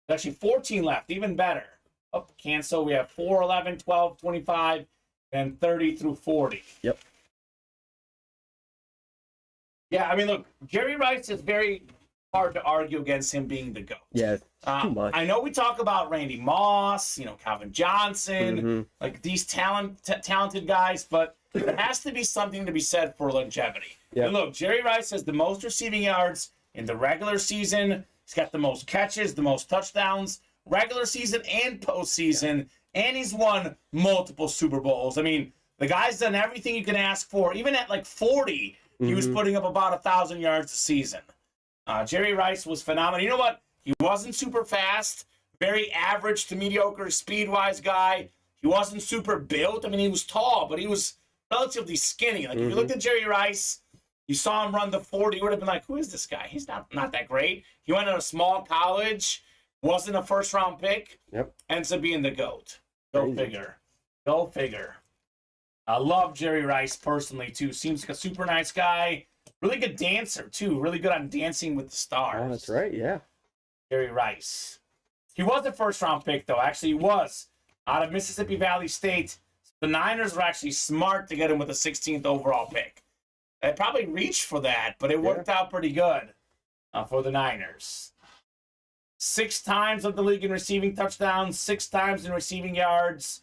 There's actually 14 left, even better. Oh, cancel. We have 4, 11, 12, 25, and 30 through 40. Yep. Yeah, I mean, look, Jerry Rice is very hard to argue against him being the GOAT. Yeah, too much. I know we talk about Randy Moss, Calvin Johnson, like these talented guys, but there has to be something to be said for longevity. Yep. And look, Jerry Rice has the most receiving yards in the regular season. He's got the most catches, the most touchdowns, regular season and postseason, and he's won multiple Super Bowls. I mean, the guy's done everything you can ask for. Even at like 40, he was putting up about 1,000 yards a season. Jerry Rice was phenomenal. You know what? He wasn't super fast, very average to mediocre speed-wise guy. He wasn't super built. I mean, he was tall, but he was relatively skinny. Like, if you looked at Jerry Rice, you saw him run the 40, you would have been like, who is this guy? He's not that great. He went to a small college, wasn't a first-round pick, ends up being the GOAT. Go figure. Go figure. I love Jerry Rice personally, too. Seems like a super nice guy. Really good dancer, too. Really good on Dancing with the Stars. Oh, that's right, yeah. Jerry Rice. He was a first-round pick, though. Actually, he was. Out of Mississippi Valley State. The Niners were actually smart to get him with the 16th overall pick. They probably reached for that, but it worked out pretty good for the Niners. 6 times of the league in receiving touchdowns, 6 times in receiving yards,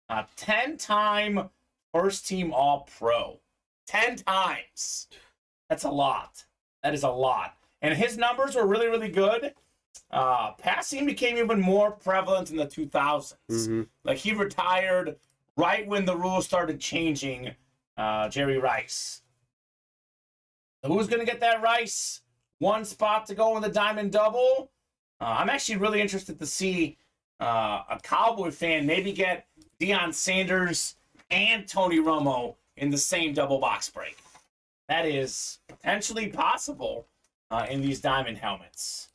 10-time first-team All-Pro. 10 times. That's a lot. That is a lot. And his numbers were really, really good. Passing became even more prevalent in the 2000s. Like, he retired right when the rules started changing, Jerry Rice. So who's going to get that Rice? 1 spot to go in the Diamond Double. I'm actually really interested to see a Cowboy fan maybe get Deion Sanders and Tony Romo in the same double box break. That is potentially possible in these diamond helmets.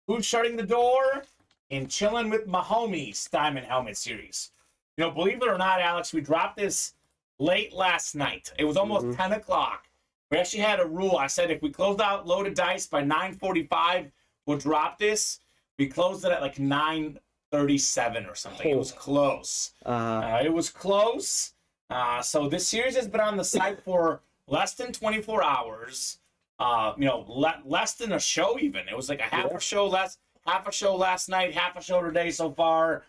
Who's shutting the door? In Chilling with My Homies Diamond Helmet Series. Believe it or not, Alex, we dropped this late last night. It was almost 10 o'clock. We actually had a rule. I said if we closed out Loaded Dice by 9:45, we'll drop this. We closed it at like 9:37 or something. It was close. It was close. So this series has been on the site for less than 24 hours. Less than a show even. It was like a half a show last night, half a show today so far.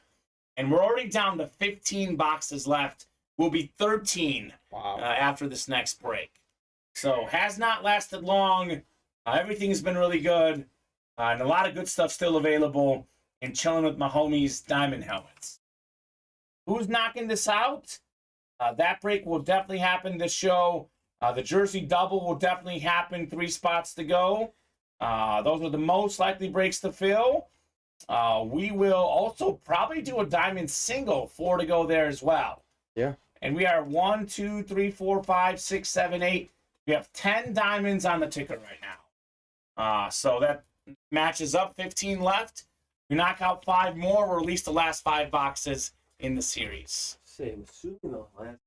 And we're already down to 15 boxes left. We'll be 13 after this next break. So has not lasted long. Everything's been really good. And a lot of good stuff still available in Chilling with My Homies Diamond Helmets. Who's knocking this out? That break will definitely happen this show. The jersey double will definitely happen. 3 spots to go. Those are the most likely breaks to fill. We will also probably do a diamond single. 4 to go there as well. Yeah. And we are 1, 2, 3, 4, 5, 6, 7, 8. We have 10 diamonds on the ticker right now. So that matches up. 15 left. We knock out 5 more. We'll release the last 5 boxes in the series. Same. Assuming the last.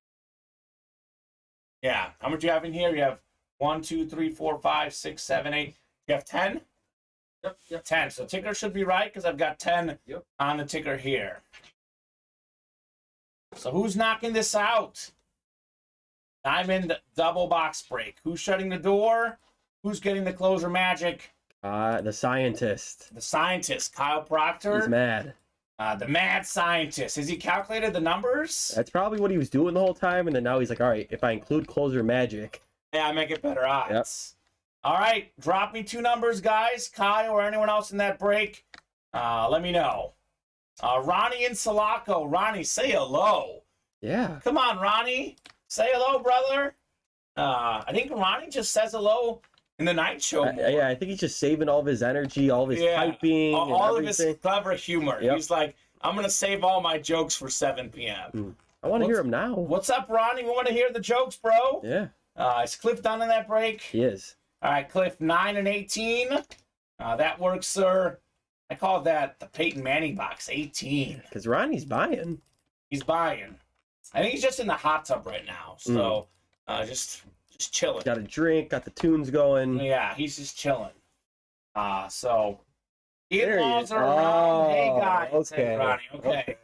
Yeah. How much do you have in here? You have 1, 2, 3, 4, 5, 6, 7, 8. You have 10? Yep. 10. So ticker should be right because I've got 10 on the ticker here. So who's knocking this out? Diamond double box break. Who's shutting the door? Who's getting the closer magic? The scientist. The scientist, Kyle Proctor. He's mad. The mad scientist. Has he calculated the numbers? That's probably what he was doing the whole time, and then now he's like, all right, if I include closer magic. Yeah, I make it better odds. All right, drop me 2 numbers, guys. Kyle or anyone else in that break, let me know. Ronnie in Sulaco. Ronnie, say hello. Yeah. Come on, Ronnie. Say hello, brother. I think Ronnie just says hello in the night show. Yeah, I think he's just saving all of his energy, all of his typing, all and of his everything. clever humor. Yep. He's like, I'm gonna save all my jokes for 7 p.m. I want to hear him now. What's up, Ronnie? We want to hear the jokes, bro. Yeah, Is Cliff done in that break? he is. All right, Cliff, 9 and 18. That works, sir. I call that the Peyton Manning box, 18. Because Ronnie's buying. He's buying. I think he's just in the hot tub right now. So just chilling. Got a drink, got the tunes going. Yeah, he's just chilling. So There he in-laws is. are around. Hey, Oh, guys. okay. Hey, Ronnie. Okay.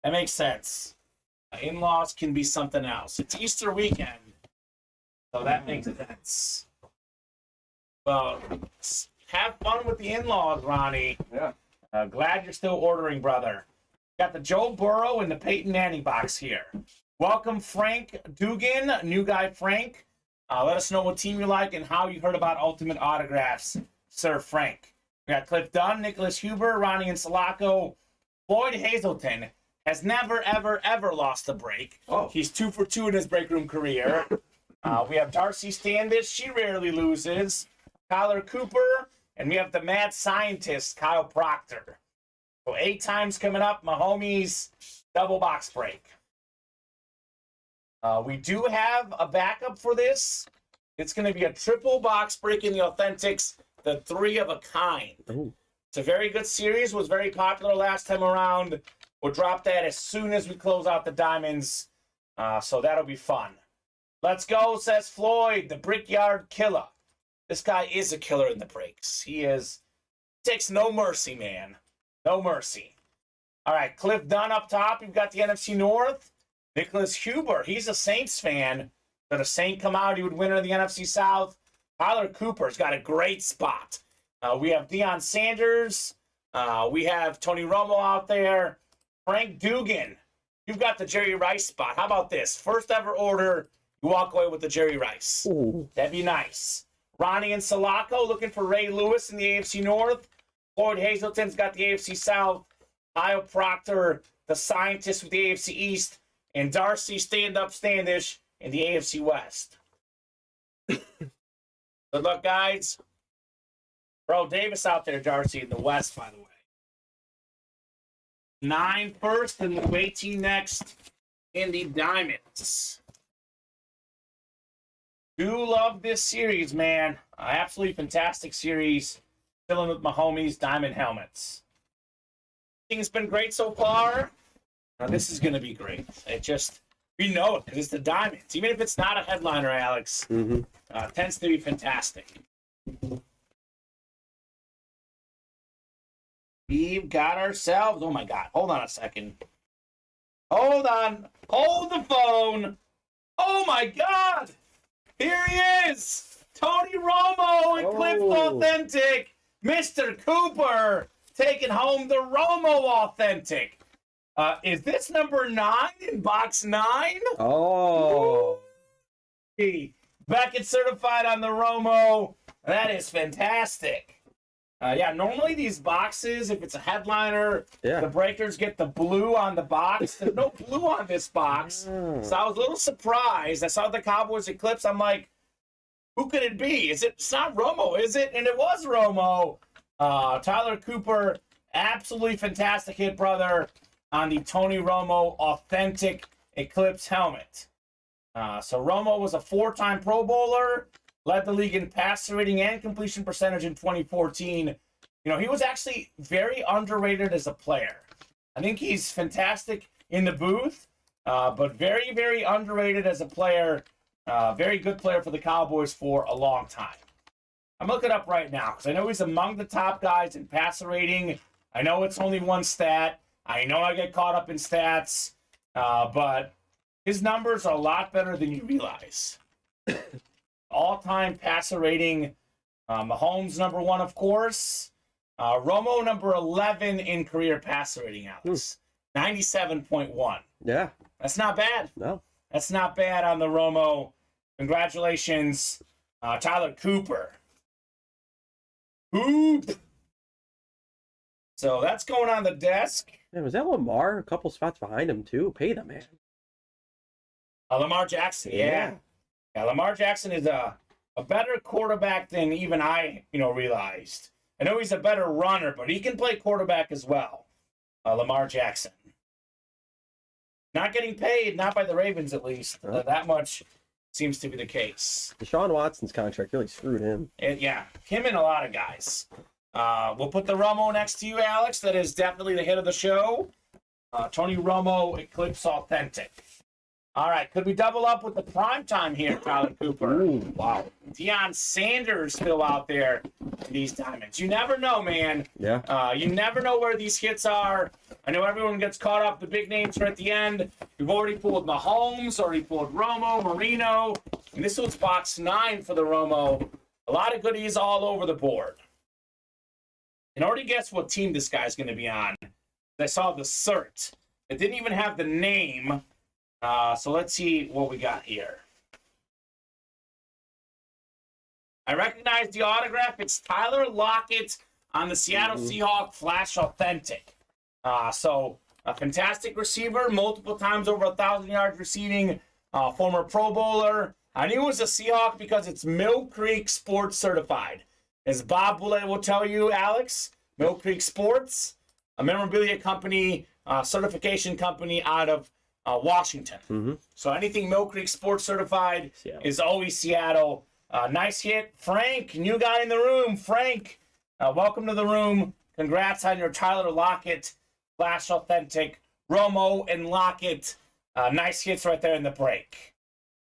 That makes sense. In-laws can be something else. It's Easter weekend. So that makes sense. Well, have fun with the in-laws, Ronnie. Yeah. Glad you're still ordering, brother. Got the Joe Burrow and the Peyton Manning box here. Welcome, Frank Dugan, new guy Frank. Let us know what team you like and how you heard about Ultimate Autographs, Sir Frank. We got Cliff Dunn, Nicholas Huber, Ronnie and Sulaco. Floyd Hazelton has never, ever, ever lost a break. Oh. He's 2 for 2 in his break room career. We have Darcy Standish. She rarely loses. Kyler Cooper. And we have the mad scientist, Kyle Proctor. So 8 times coming up, my homies, double box break. We do have a backup for this. It's going to be a triple box break in the Authentics, the 3 of a kind. Ooh. It's a very good series, was very popular last time around. We'll drop that as soon as we close out the diamonds. So that'll be fun. Let's go, says Floyd, the Brickyard Killer. This guy is a killer in the breaks. He takes no mercy, man. No mercy. All right, Cliff Dunn up top. You've got the NFC North. Nicholas Huber, he's a Saints fan. Did a Saint come out, he would win in the NFC South. Tyler Cooper's got a great spot. We have Deion Sanders. We have Tony Romo out there. Frank Dugan. You've got the Jerry Rice spot. How about this? First ever order, you walk away with the Jerry Rice. Ooh. That'd be nice. Ronnie and Sulaco looking for Ray Lewis in the AFC North. Floyd Hazelton's got the AFC South. Kyle Proctor, the scientist with the AFC East. And Darcy Stand-Up Standish in the AFC West. Good luck, guys. Bro, Davis out there, Darcy, in the West, by the way. 9 first and 18 next in the Diamonds. Do love this series, man. Absolutely fantastic series. Filling with my homies, Diamond Helmets. Things been great so far. Now this is going to be great. We know it because it's the Diamonds. Even if it's not a headliner, Alex, tends to be fantastic. We've got ourselves, oh my God, hold on a second. Hold on. Hold the phone. Oh my God. Here he is. Tony Romo and Cliff Authentic. Mr. Cooper taking home the Romo Authentic. Is this number 9 in box 9? Oh. Beckett certified on the Romo. That is fantastic. Yeah, normally these boxes, if it's a headliner, the breakers get the blue on the box. There's no blue on this box. So I was a little surprised. I saw the Cowboys Eclipse. I'm like, who could it be? It's not Romo, is it? And it was Romo. Tyler Cooper, absolutely fantastic hit, brother, on the Tony Romo Authentic Eclipse helmet. So Romo was a 4-time Pro Bowler, led the league in passer rating and completion percentage in 2014. You know, he was actually very underrated as a player. I think he's fantastic in the booth, but very, very underrated as a player. Very good player for the Cowboys for a long time. I'm looking up right now because I know he's among the top guys in passer rating. I know it's only one stat. I know I get caught up in stats, but his numbers are a lot better than you realize. All-time passer rating, Mahomes number 1, of course. Romo number 11 in career passer rating, Alex. 97.1. Yeah. That's not bad. No. That's not bad on the Romo. Congratulations, Tyler Cooper. Oop. So that's going on the desk. Man, was that Lamar a couple spots behind him, too? Pay the man. Lamar Jackson, yeah. Yeah, Lamar Jackson is a better quarterback than even I, realized. I know he's a better runner, but he can play quarterback as well. Lamar Jackson. Not getting paid, not by the Ravens at least. That much seems to be the case. Deshaun Watson's contract really screwed him. Yeah, him and a lot of guys. We'll put the Romo next to you, Alex. That is definitely the hit of the show. Tony Romo Eclipse Authentic. All right, could we double up with the primetime here, Tyler Cooper? Ooh, wow. Deion Sanders still out there in these diamonds. You never know, man. Yeah. You never know where these hits are. I know everyone gets caught up. The big names are at the end. We've already pulled Mahomes, already pulled Romo, Marino. And this was box 9 for the Romo. A lot of goodies all over the board. And already guess what team this guy's going to be on. I saw the cert. It didn't even have the name. So let's see what we got here. I recognize the autograph. It's Tyler Lockett on the Seattle Seahawks Flash Authentic. So a fantastic receiver, multiple times over 1,000 yards receiving, former Pro Bowler. I knew it was a Seahawk because it's Mill Creek Sports Certified. As Bob Boulay will tell you, Alex, Mill Creek Sports, a memorabilia company, certification company out of Washington. So anything Mill Creek Sports Certified is always Seattle. Nice hit. Frank, new guy in the room. Frank, welcome to the room. Congrats on your Tyler Lockett Flash Authentic. Romo and Lockett. Nice hits right there in the break.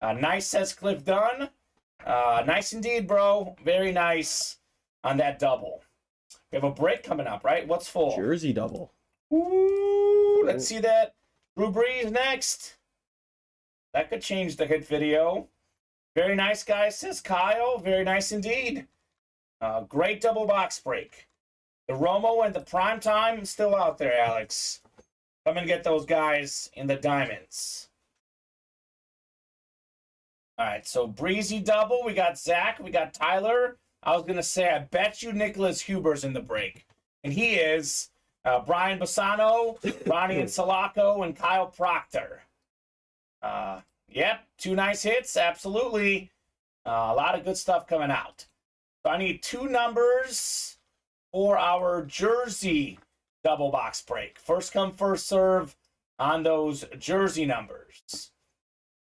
Nice, says Cliff Dunn. Nice indeed, bro. Very nice on that double. We have a break coming up, right? What's full? Jersey double. Ooh, let's see that. Drew Brees next. That could change the hit video. Very nice, guys, says Kyle. Very nice indeed. Great double box break. The Romo and the primetime still out there, Alex. Come and get those guys in the diamonds. All right, so Breezy double. We got Zach. We got Tyler. I was going to say, I bet you Nicholas Huber's in the break. And he is. Brian Bassano, Ronnie and Sulaco, and Kyle Proctor. Yep, 2 nice hits, absolutely. A lot of good stuff coming out. So I need 2 numbers for our jersey double box break. First come, first serve on those jersey numbers.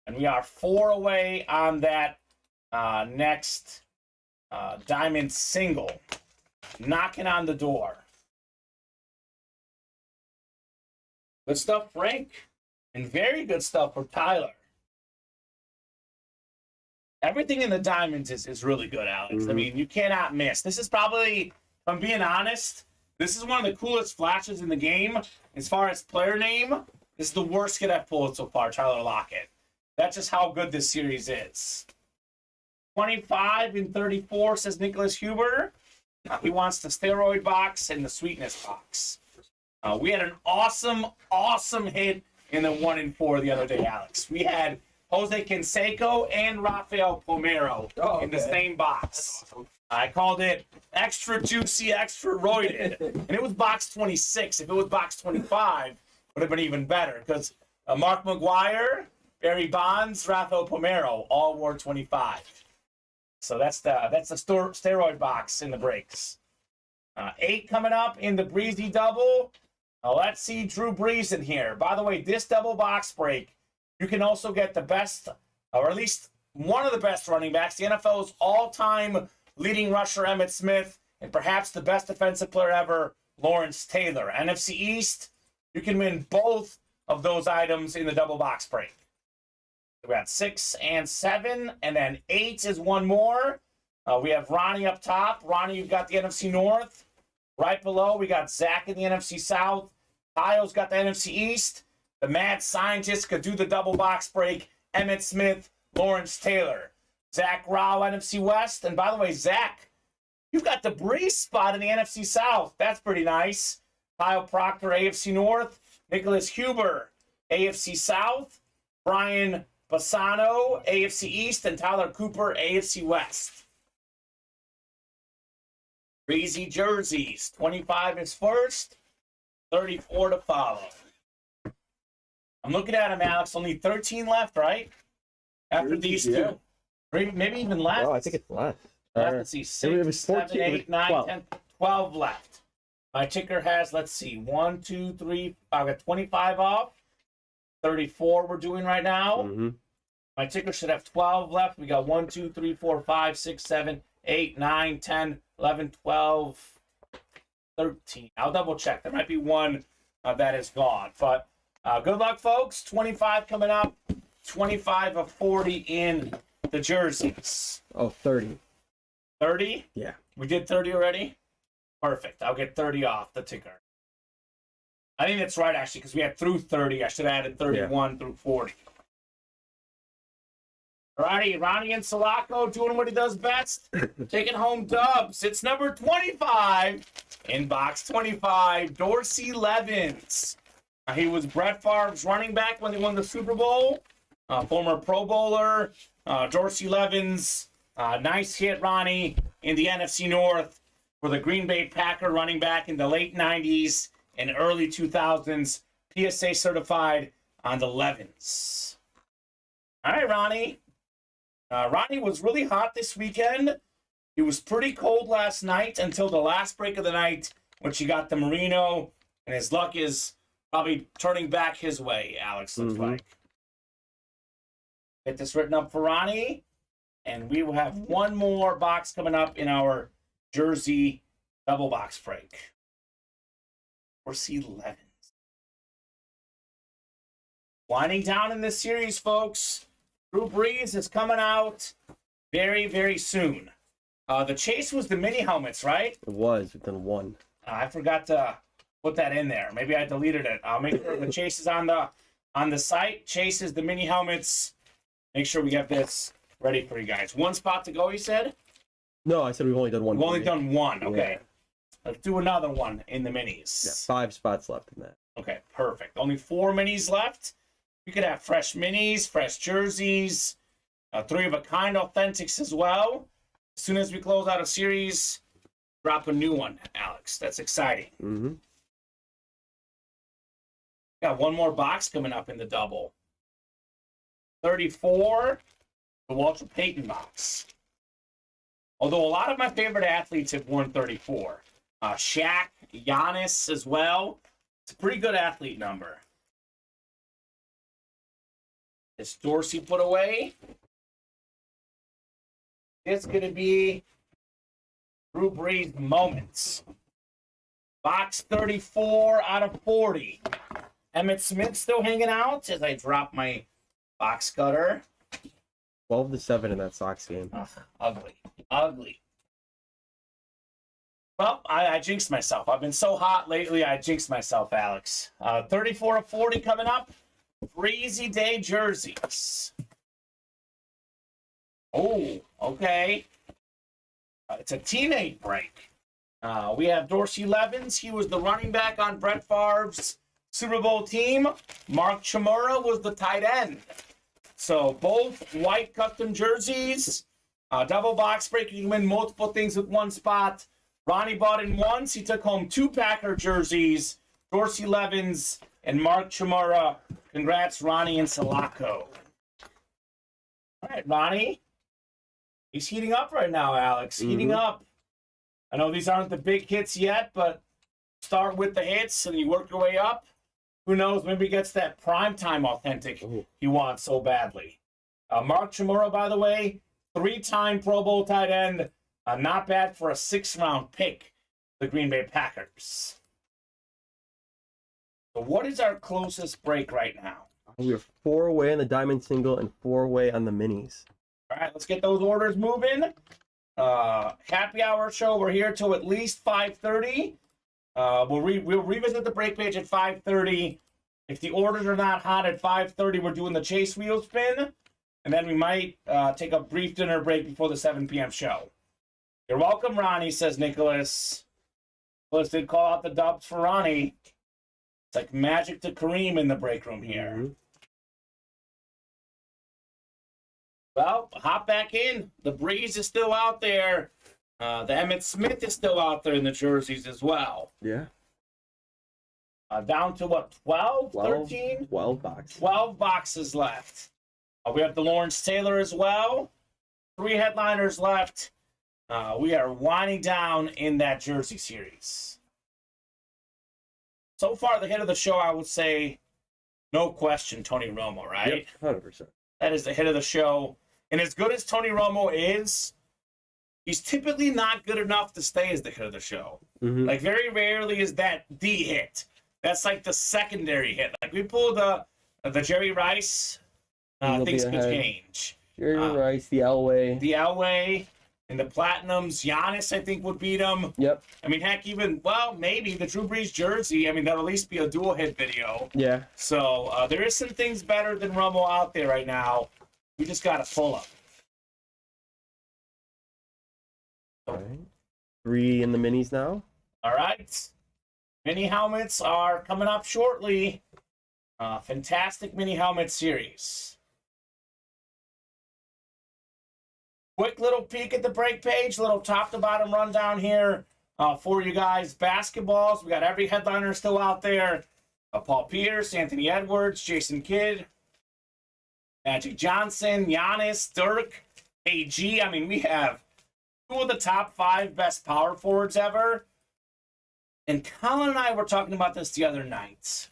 And we are 4 away on that next diamond single. Knocking on the door. Good stuff, Frank. And very good stuff for Tyler. Everything in the diamonds is really good, Alex. I mean, you cannot miss. This is probably, if I'm being honest, this is one of the coolest flashes in the game. As far as player name, this is the worst hit I've pulled so far, Tyler Lockett. That's just how good this series is. 25 and 34, says Nicholas Huber. He wants the steroid box and the sweetness box. We had an awesome hit in the 1 and 4 the other day, Alex. We had Jose Canseco and Rafael Pomero in the same box. Awesome. I called it extra juicy, extra roided. And it was box 26. If it was box 25, it would have been even better. Because Mark McGuire, Barry Bonds, Rafael Pomero all wore 25. So that's the steroid box in the breaks. 8 coming up in the Breezy double. Let's see Drew Brees in here. By the way, this double box break, you can also get the best, or at least one of the best running backs, the NFL's all-time leading rusher, Emmitt Smith, and perhaps the best defensive player ever, Lawrence Taylor. NFC East, you can win both of those items in the double box break. We got 6 and 7, and then 8 is one more. We have Ronnie up top. Ronnie, you've got the NFC North. Right below, we got Zach in the NFC South. Kyle's got the NFC East. The mad scientist could do the double box break. Emmitt Smith, Lawrence Taylor. Zach Rao, NFC West. And by the way, Zach, you've got the Breeze spot in the NFC South. That's pretty nice. Kyle Proctor, AFC North. Nicholas Huber, AFC South. Brian Bassano, AFC East. And Tyler Cooper, AFC West. Breezy jerseys. 25 is first. 34 to follow. I'm looking at them, Alex. Only 13 left, right? After these two. Or maybe even less. Oh, I think it's less. Let's see, 6, it was 7, 14, 8, 9, 12. 10, 12 left. My ticker has, let's see, 1, 2, 3, I got 25 off. 34 we're doing right now. Mm-hmm. My ticker should have 12 left. We got 1, 2, 3, 4, 5, 6, 7, 8, 9, 10, 11, 12, 13. I'll double check. There might be one that is gone. But good luck, folks. 25 coming up. 25 of 40 in the jerseys. Oh, 30. 30? Yeah. We did 30 already? Perfect. I'll get 30 off the ticker. I think that's right, actually, because we had through 30. I should have added 31 through 40. Alrighty, Ronnie and Sulaco doing what he does best. Taking home dubs. It's number 25 in box 25, Dorsey Levens. He was Brett Favre's running back when they won the Super Bowl. Former Pro Bowler. Dorsey Levens. Nice hit, Ronnie, in the NFC North for the Green Bay Packer running back in the late 90s and early 2000s. PSA certified on the Levens. All right, Ronnie. Ronnie was really hot this weekend. It was pretty cold last night until the last break of the night when she got the merino, and his luck is probably turning back his way, Alex, looks like. Get this written up for Ronnie, and we will have one more box coming up in our jersey double box break. Dorsey Levens. Winding down in this series, folks. Drew Brees is coming out very, very soon. The chase was the mini helmets, right? It was within one. I forgot to put that in there. Maybe I deleted it. I'll make sure the chase is on the site. Chase is the mini helmets. Make sure we have this ready for you guys. One spot to go, you said? No, I said we've only done one. We've only done one. Okay. Yeah. Let's do another one in the minis. Yeah, 5 spots left in that. Okay, perfect. Only 4 minis left. We could have fresh minis, fresh jerseys, 3-of-a-kind authentics as well. As soon as we close out a series, drop a new one, Alex. That's exciting. Mm-hmm. Got one more box coming up in the double. 34, the Walter Payton box. Although a lot of my favorite athletes have worn 34. Shaq, Giannis as well. It's a pretty good athlete number. This Dorsey put away. It's going to be Drew Brees moments. Box 34 out of 40. Emmitt Smith still hanging out as I drop my box cutter. 12-7 in that Sox game. Ugh, ugly. Ugly. Well, I jinxed myself. I've been so hot lately, I jinxed myself, Alex. 34 of 40 coming up. Breezy Day jerseys. Oh, okay. It's a teammate break. We have Dorsey Levens. He was the running back on Brett Favre's Super Bowl team. Mark Chmura was the tight end. So both white custom jerseys. Double box break. You can win multiple things with one spot. Ronnie bought in once. He took home 2 Packer jerseys. Dorsey Levens and Mark Chmura. Congrats, Ronnie and Sulaco. All right, Ronnie. He's heating up right now, Alex. Heating up. I know these aren't the big hits yet, but start with the hits and you work your way up. Who knows? Maybe he gets that primetime authentic he wants so badly. Mark Chmura, by the way, 3-time Pro Bowl tight end. Not bad for a 6th-round pick, the Green Bay Packers. So what is our closest break right now? We are 4 away on the diamond single and 4 away on the minis. All right, let's get those orders moving. Happy hour show. We're here till at least 5:30. We'll revisit the break page at 5:30. If the orders are not hot at 5:30, we're doing the chase wheel spin, and then we might take a brief dinner break before the 7 p.m. show. You're welcome, Ronnie, says Nicholas. Nicholas did call out the dubs for Ronnie. It's like magic to Kareem in the break room here. Well, hop back in. The Breeze is still out there. The Emmitt Smith is still out there in the jerseys as well. Yeah. Down to what, 12, 13? 12 boxes. 12 boxes left. We have the Lawrence Taylor as well. 3 headliners left. We are winding down in that jersey series. So far, the hit of the show, I would say, no question, Tony Romo, right? Yep, 100%. That is the hit of the show. And as good as Tony Romo is, he's typically not good enough to stay as the hit of the show. Mm-hmm. Like, very rarely is that the hit. That's like the secondary hit. Like, we pulled the Jerry Rice, things could change. Jerry Rice, the Elway. The Elway and the Platinums. Giannis, I think, would beat him. Yep. I mean, heck, even, well, maybe the Drew Brees jersey. I mean, that'll at least be a dual hit video. Yeah. So there is some things better than Romo out there right now. We just got to pull up. All right. 3 in the minis now. All right. Mini helmets are coming up shortly. Fantastic mini helmet series. Quick little peek at the break page, little top to bottom rundown here for you guys. Basketballs, we got every headliner still out there. Paul Pierce, Anthony Edwards, Jason Kidd, Magic Johnson, Giannis, Dirk, AG. I mean, we have 2 of the top 5 best power forwards ever. And Colin and I were talking about this the other night.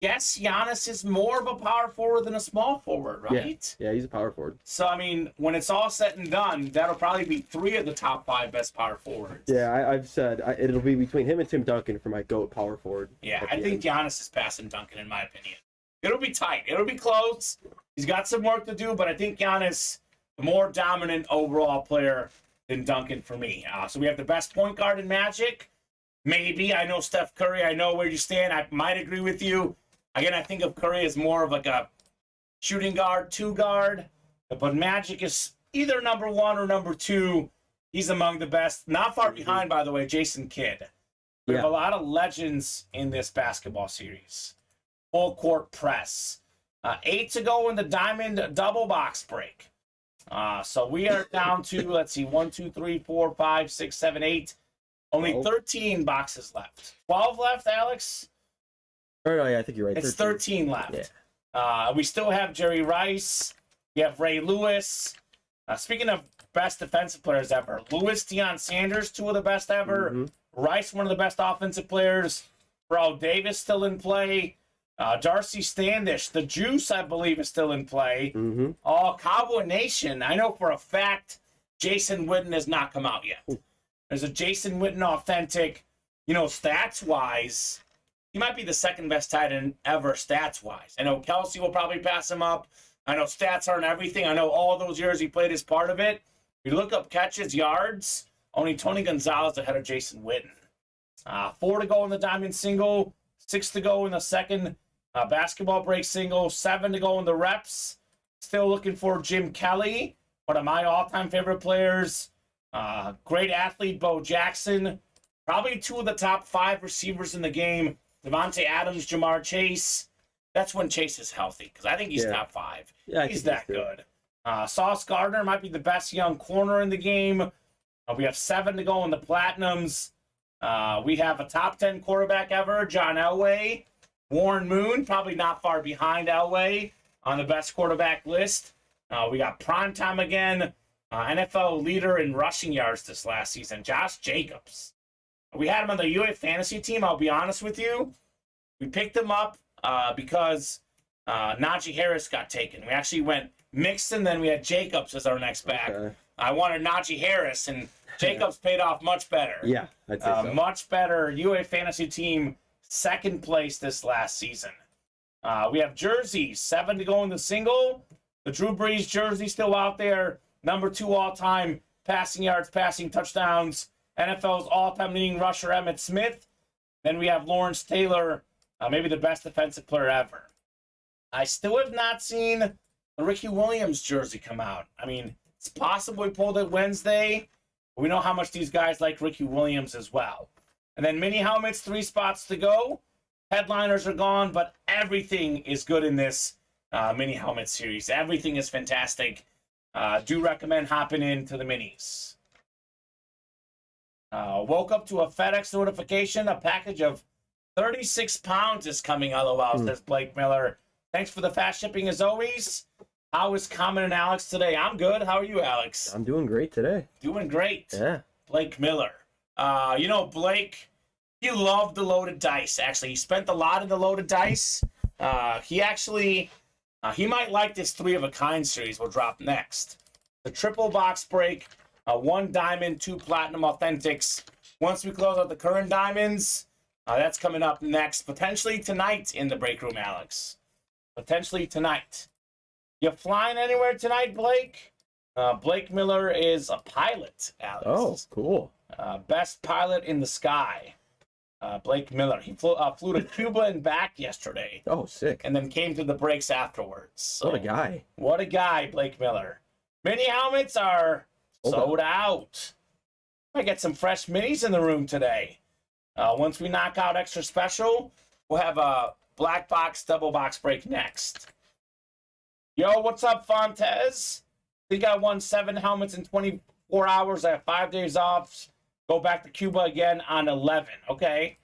Yes, Giannis is more of a power forward than a small forward, right? Yeah, he's a power forward. So, I mean, when it's all said and done, that'll probably be 3 of the top 5 best power forwards. Yeah, I've said it'll be between him and Tim Duncan for my GOAT power forward. Yeah, I think Giannis is passing Duncan, in my opinion. It'll be tight. It'll be close. He's got some work to do, but I think Giannis, the more dominant overall player than Duncan for me. So we have the best point guard in Magic. Maybe. I know Steph Curry. I know where you stand. I might agree with you. Again, I think of Curry as more of like a shooting guard, 2 guard. But Magic is either number 1 or number 2. He's among the best. Not far behind, by the way, Jason Kidd. We have a lot of legends in this basketball series. Full court press. 8 to go in the diamond double box break. So we are down to, let's see, 1, 2, 3, 4, 5, 6, 7, 8. Only 13 boxes left. 12 left, Alex? Oh, no, yeah, I think you're right. It's 13 left. Yeah. We still have Jerry Rice. We have Ray Lewis. Speaking of best defensive players ever, Lewis, Deion Sanders, 2 of the best ever. Mm-hmm. Rice, one of the best offensive players. Bro Davis still in play. Darcy Standish, the Juice, I believe, is still in play. Mm-hmm. Cowboy Nation. I know for a fact Jason Witten has not come out yet. Ooh. There's a Jason Witten authentic, stats-wise. He might be the second best tight end ever stats-wise. I know Kelsey will probably pass him up. I know stats aren't everything. I know all those years he played as part of it. If you look up catches, yards, only Tony Gonzalez ahead of Jason Witten. 4 to go in the diamond single, 6 to go in the second basketball break single, 7 to go in the reps. Still looking for Jim Kelly, one of my all-time favorite players. Great athlete, Bo Jackson. Probably 2 of the top 5 receivers in the game. Devontae Adams, Jamar Chase. That's when Chase is healthy, because I think he's top 5. Yeah, he's that good. Sauce Gardner might be the best young corner in the game. We have 7 to go in the Platinums. We have a top 10 quarterback ever, John Elway. Warren Moon, probably not far behind Elway on the best quarterback list. We got primetime again. NFL leader in rushing yards this last season, Josh Jacobs. We had him on the UA fantasy team, I'll be honest with you. We picked him up because Najee Harris got taken. We actually went Mixon, then we had Jacobs as our next back. Okay. I wanted Najee Harris, and Jacobs paid off much better. Yeah, I'd say so. Much better. UA fantasy team, 2nd place this last season. We have jerseys, 7 to go in the single. The Drew Brees jersey still out there. Number 2 all-time passing yards, passing touchdowns. NFL's all-time leading rusher, Emmitt Smith. Then we have Lawrence Taylor, maybe the best defensive player ever. I still have not seen the Ricky Williams jersey come out. I mean, it's possible we pulled it Wednesday. But we know how much these guys like Ricky Williams as well. And then mini helmets, 3 spots to go. Headliners are gone, but everything is good in this mini helmet series. Everything is fantastic. Do recommend hopping into the minis. Woke up to a FedEx notification. A package of 36 pounds is coming, LOL, says Blake Miller. Thanks for the fast shipping as always. How is Kamen and Alex today? I'm good. How are you, Alex? I'm doing great today. Doing great. Yeah. Blake Miller. Blake, he loved the loaded dice. Actually, he spent a lot in the loaded dice. He might like this 3 of a kind series we'll drop next. The triple box break, 1 diamond, 2 platinum authentics. Once we close out the current diamonds, that's coming up next, potentially tonight in the break room, Alex. Potentially tonight. You flying anywhere tonight, Blake? Blake Miller is a pilot, Alex. Oh, cool. Best pilot in the sky. Blake Miller. He flew to Cuba and back yesterday. Oh, sick. And then came to the breaks afterwards. So, What a guy. What a guy, Blake Miller. Mini helmets are sold out. I get some fresh minis in the room today. Once we knock out extra special, we'll have a black box, double box break next. Yo, what's up, Fontes? I think I won 7 helmets in 24 hours. I have 5 days off. Go back to Cuba again on 11. Okay.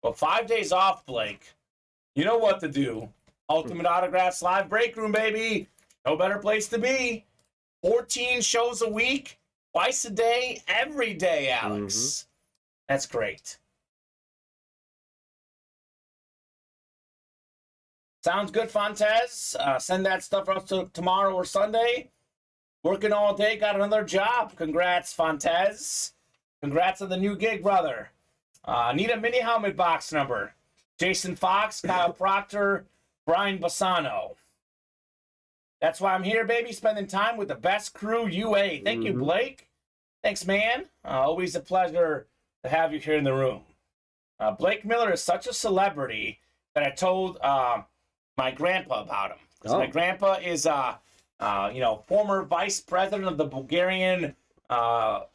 Well, 5 days off, Blake. You know what to do. Ultimate Autographs live break room, baby. No better place to be. 14 shows a week, twice a day, every day, Alex. That's great. Sounds good, Fontes. Send that stuff up to tomorrow or Sunday. Working all day, got another job. Congrats, Fontes. Congrats on the new gig, brother. Need a mini helmet box number. Jason Fox, Kyle Proctor, Brian Bassano. That's why I'm here, baby, spending time with the best crew, UA. Thank you, Blake. Thanks, man. Always a pleasure to have you here in the room. Blake Miller is such a celebrity that I told my grandpa about him. So my grandpa is, former vice president of the Bulgarian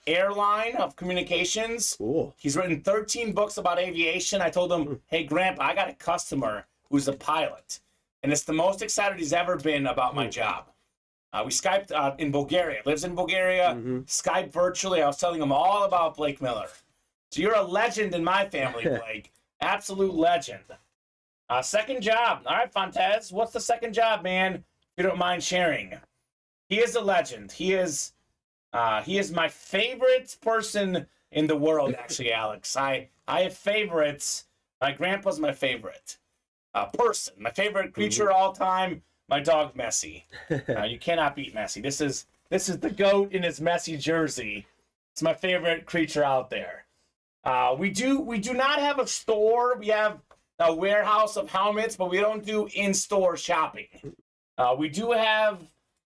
airline of communications. Cool. He's written 13 books about aviation. I told him, hey, Grandpa, I got a customer who's a pilot. And it's the most excited he's ever been about my job. We Skyped in Bulgaria. Lives in Bulgaria. Skyped virtually. I was telling him all about Blake Miller. So you're a legend in my family, Blake. Absolute legend. Second job. All right, Fontes. What's the second job, man? If you don't mind sharing. He is a legend. He is my favorite person in the world, actually, Alex. I have favorites. My grandpa's my favorite person. My favorite creature all time, my dog Messi. You cannot beat Messi. This is the GOAT in his Messi jersey. It's my favorite creature out there. We do not have a store. We have a warehouse of helmets, but we don't do in-store shopping. We do have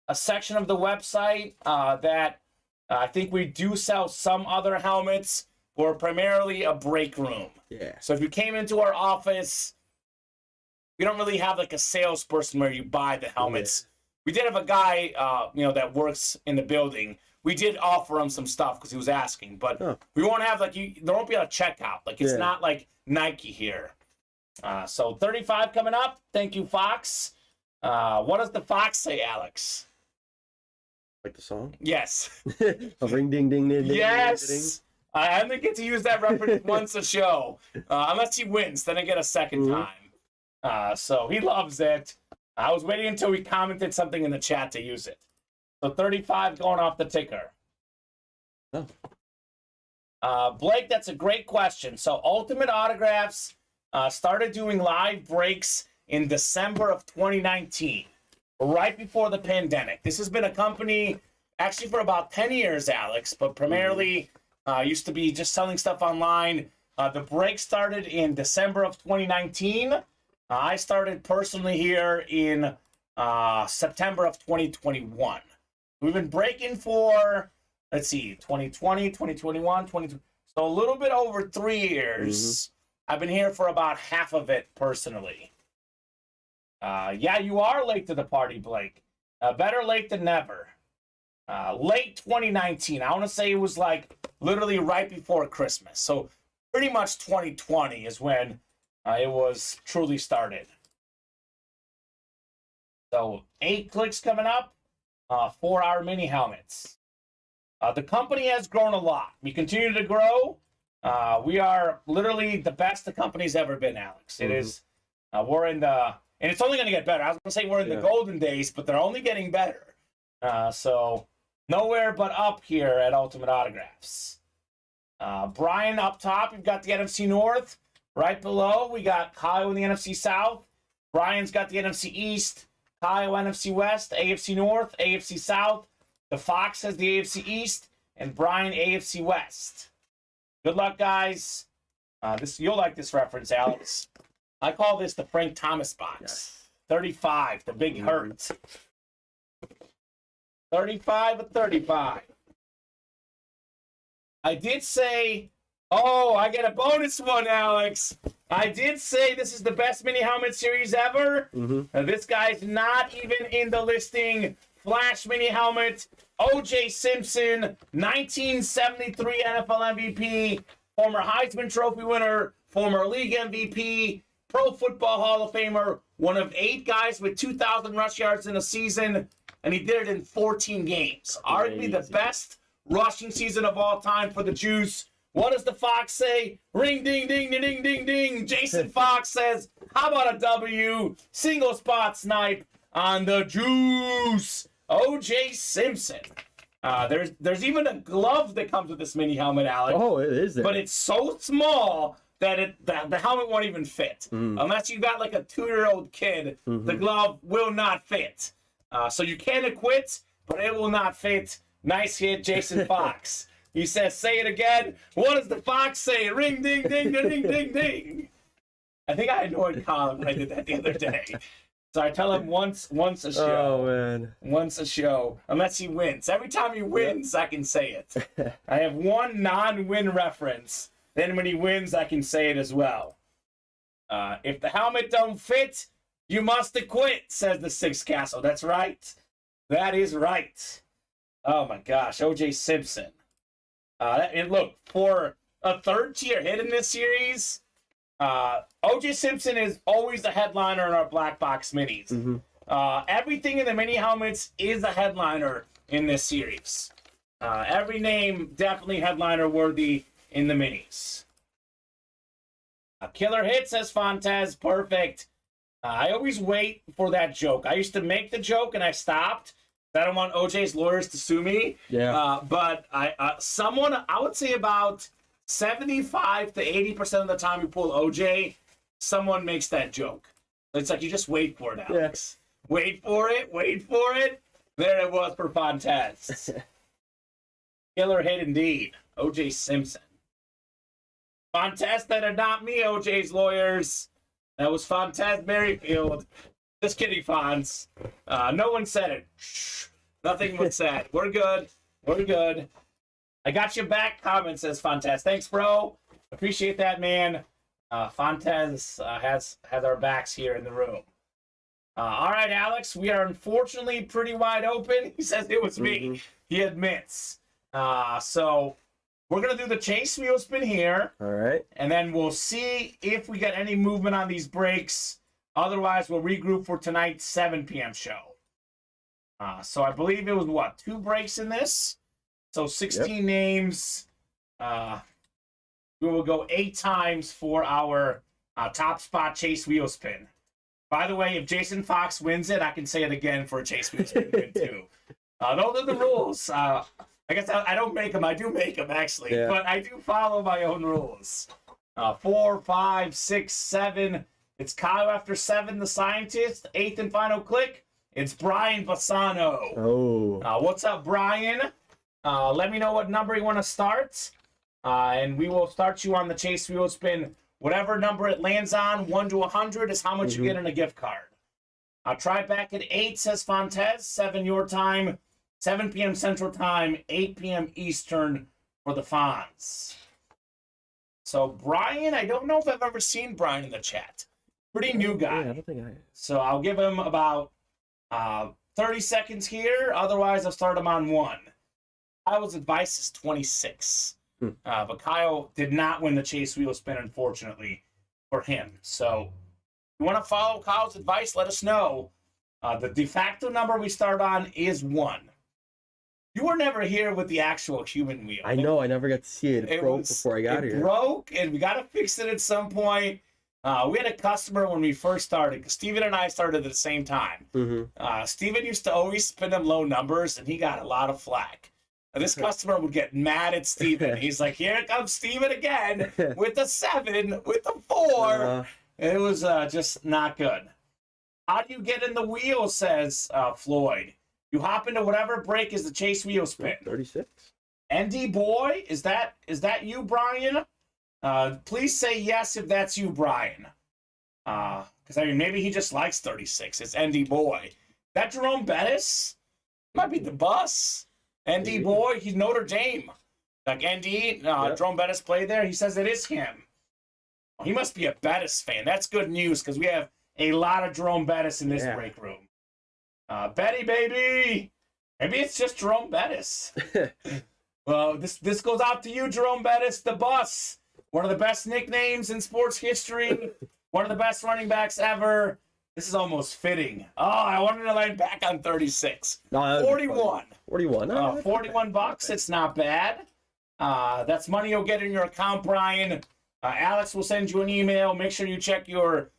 a section of the website that I think we do sell some other helmets. We're primarily a break room. Yeah. So if you came into our office, we don't really have like a salesperson where you buy the helmets. Yeah. We did have a guy, that works in the building. We did offer him some stuff because he was asking, but we won't have there won't be a checkout. It's not like Nike here. So 35 coming up. Thank you, Fox. What does the Fox say, Alex? Like the song? Yes. A ring ding ding ding ding. Yes. Ding, ding. I only get to use that reference once a show. Unless he wins, then I get a second time. So he loves it. I was waiting until we commented something in the chat to use it. So 35 going off the ticker. Blake, that's a great question. So Ultimate Autographs started doing live breaks in December of 2019, right before the pandemic. This has been a company actually for about 10 years, Alex, but primarily used to be just selling stuff online. The break started in December of 2019. I started personally here in September of 2021. We've been breaking for, 2020, 2021, 2022. So a little bit over 3 years. I've been here for about half of it personally. Yeah, you are late to the party, Blake. Better late than never. Late 2019. I want to say it was literally right before Christmas. So pretty much 2020 is when it was truly started. So 8 clicks coming up. 4-hour mini helmets. The company has grown a lot. We continue to grow. We are literally the best the company's ever been, Alex. It is. We're in the And it's only going to get better. I was going to say we're in the golden days, but they're only getting better. So nowhere but up here at Ultimate Autographs. Brian up top, you've got the NFC North. Right below, we got Kyle in the NFC South. Brian's got the NFC East. Kyle, NFC West. AFC North, AFC South. The Fox has the AFC East. And Brian, AFC West. Good luck, guys. You'll like this reference, Alex. I call this the Frank Thomas box. Yes. 35, the big hurt. 35 of 35. I did say, I get a bonus one, Alex. I did say this is the best mini helmet series ever. This guy's not even in the listing. Flash mini helmet. O.J. Simpson, 1973 NFL MVP, former Heisman Trophy winner, former league MVP, Pro Football Hall of Famer, one of 8 guys with 2,000 rush yards in a season, and he did it in 14 games. Arguably the best rushing season of all time for the Juice. What does the Fox say? Ring, ding, ding, ding, ding, ding, ding. Jason Fox says, how about a W? Single spot snipe on the Juice. O.J. Simpson. There's even a glove that comes with this mini helmet, Alex. Oh, it is there. But it's so small that the helmet won't even fit. Unless you've got like a 2-year-old kid, the glove will not fit. So you can acquit, but it will not fit. Nice hit, Jason Fox. He says, say it again. What does the Fox say? Ring, ding, ding, ding, ding, ding, ding. I think I annoyed Colin when I did that the other day. So I tell him once a show. Oh, man. Once a show. Unless he wins. Every time he wins, I can say it. I have one non-win reference. Then when he wins, I can say it as well. If the helmet don't fit, you must acquit, says the Sixth Castle. That's right. That is right. Oh, my gosh. O.J. Simpson. And look, for a third-tier hit in this series, O.J. Simpson is always a headliner in our Black Box Minis. Everything in the mini helmets is a headliner in this series. Every name definitely headliner worthy in the minis. A killer hit, says Fontez. Perfect. I always wait for that joke. I used to make the joke and I stopped. I don't want OJ's lawyers to sue me. Yeah. But I would say about 75 to 80% of the time you pull OJ, someone makes that joke. It's like you just wait for it, Alex. Yeah. Wait for it. There it was for Fontez. Killer hit indeed. O.J. Simpson. Fontez, that are not me, OJ's lawyers. That was Fontez Merrifield. Just kidding, Fonz. No one said it. Shh. Nothing was said. We're good. I got your back, comment, says Fontez. Thanks, bro. Appreciate that, man. Fontez has our backs here in the room. All right, Alex, we are unfortunately pretty wide open. He says it was me. He admits. So we're going to do the chase wheel spin here. All right. And then we'll see if we get any movement on these breaks. Otherwise, we'll regroup for tonight's 7 p.m. show. So I believe it was, 2 breaks in this? So 16 names. We will go 8 times for our top spot chase wheel spin. By the way, if Jason Fox wins it, I can say it again for a chase wheel spin win too. Those are the rules. I guess I don't make them. I do make them, actually. Yeah. But I do follow my own rules. 4, 5, 6, 7. It's Kyle after 7, the scientist. 8th and final click. It's Brian Bassano. Oh. What's up, Brian? Let me know what number you want to start. And we will start you on the chase wheel spin. Whatever number it lands on, 1 to 100, is how much you get in a gift card. I'll try back at 8, says Fontez. 7 your time. 7 p.m. Central Time, 8 p.m. Eastern for the Fonz. So, Brian, I don't know if I've ever seen Brian in the chat. Pretty new guy. Yeah, I don't think I have. So, I'll give him about 30 seconds here. Otherwise, I'll start him on 1. Kyle's advice is 26. But Kyle did not win the chase wheel spin, unfortunately, for him. So, if you want to follow Kyle's advice, let us know. The de facto number we start on is 1. You were never here with the actual human wheel. I know. I never got to see it. It broke before I got here. It broke, and we got to fix it at some point. We had a customer when we first started, because Steven and I started at the same time. Mm-hmm. Steven used to always spin him low numbers, and he got a lot of flack. And this customer would get mad at Steven. He's like, here comes Steven again with the 7, with the 4. It was just not good. How do you get in the wheel, says Floyd. You hop into whatever break is the chase wheel spin. 36. ND Boy, is that you, Brian? Please say yes if that's you, Brian. Because, I mean, maybe he just likes 36. It's ND Boy. That Jerome Bettis? Might be the bus. ND Boy, he's Notre Dame. Like ND, Jerome Bettis played there. He says it is him. Well, he must be a Bettis fan. That's good news because we have a lot of Jerome Bettis in this break room. Betty, baby. Maybe it's just Jerome Bettis. Well, this goes out to you, Jerome Bettis, the bus. One of the best nicknames in sports history. One of the best running backs ever. This is almost fitting. Oh, I wanted to land back on 36. No, 41. 41. Oh, $41. It's not bad. That's money you'll get in your account, Brian. Alex will send you an email. Make sure you check your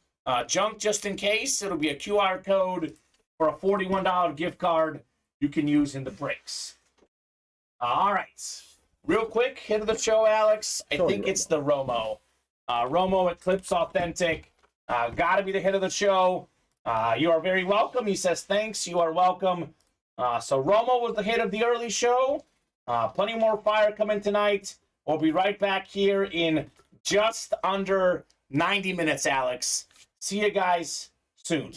junk just in case. It'll be a QR code for a $41 gift card you can use in the breaks. All right. Real quick, hit of the show, Alex. I think it's the Romo. Romo Eclipse Authentic. Got to be the hit of the show. You are very welcome. He says, thanks. You are welcome. So Romo was the hit of the early show. Plenty more fire coming tonight. We'll be right back here in just under 90 minutes, Alex. See you guys soon.